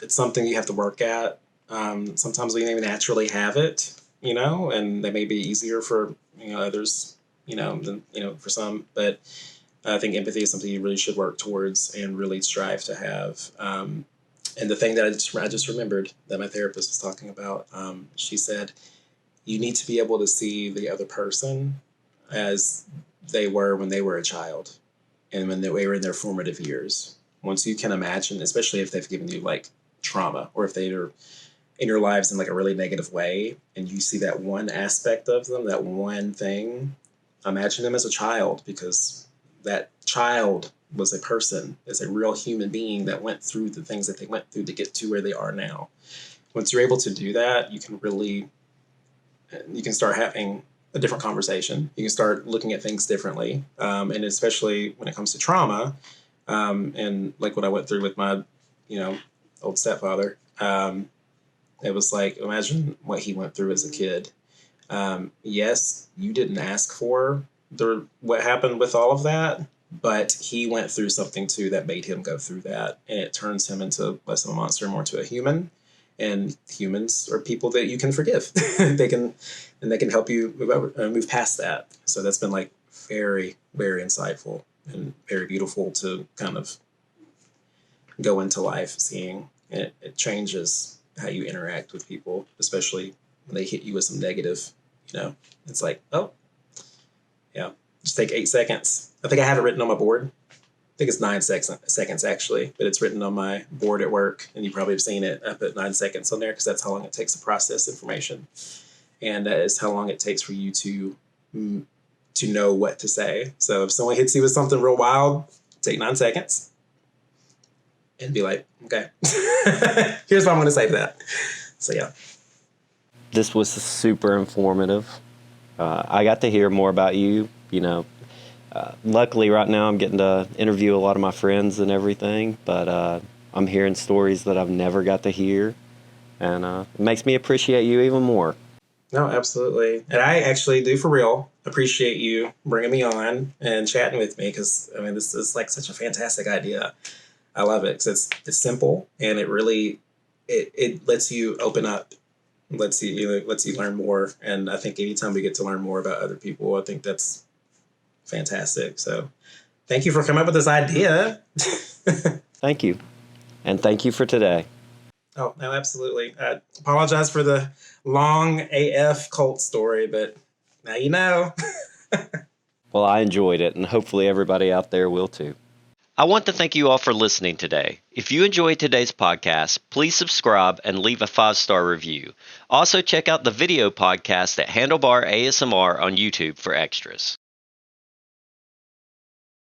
something you have to work at. Sometimes we don't even naturally have it, and they may be easier for others, than for some. But I think empathy is something you really should work towards and really strive to have. And the thing that I just remembered that my therapist was talking about, she said, you need to be able to see the other person as they were when they were a child and when they were in their formative years. Once you can imagine, especially if they've given you like trauma or if they are in your lives in like a really negative way, and you see that one aspect of them, that one thing, imagine them as a child, because that child was a person, is a real human being that went through the things that they went through to get to where they are now. Once you're able to do that, you can start having a different conversation. You can start looking at things differently. And especially when it comes to trauma, and like what I went through with my, old stepfather, it was like, imagine what he went through as a kid. Yes, you didn't ask for what happened with all of that, but he went through something too that made him go through that, and it turns him into less of a monster, more to a human. And humans are people that you can forgive. they can help you move past that. So that's been like very, very insightful and very beautiful to kind of go into life seeing. And it changes how you interact with people, especially when they hit you with some negative. It's like, oh, yeah, just take 8 seconds. I think I have it written on my board. I think it's 9 seconds actually, but it's written on my board at work, and you probably have seen it. I put 9 seconds on there because that's how long it takes to process information, and that is how long it takes for you to know what to say. So if someone hits you with something real wild, take 9 seconds and be like, okay, here's what I'm going to say to that. So yeah. This was super informative. I got to hear more about you. Luckily, right now I'm getting to interview a lot of my friends and everything, but I'm hearing stories that I've never got to hear, and it makes me appreciate you even more. No, absolutely. And I actually do, for real, appreciate you bringing me on and chatting with me, because, this is like such a fantastic idea. I love it because it's simple, and it really it lets you open up, lets you learn more. And I think anytime we get to learn more about other people, I think that's fantastic. So thank you for coming up with this idea. Thank you. And thank you for today. Oh, no, absolutely. I apologize for the long AF cult story, but now you know. Well, I enjoyed it, and hopefully everybody out there will too. I want to thank you all for listening today. If you enjoyed today's podcast, please subscribe and leave a 5-star review. Also, check out the video podcast at Handlebar ASMR on YouTube for extras.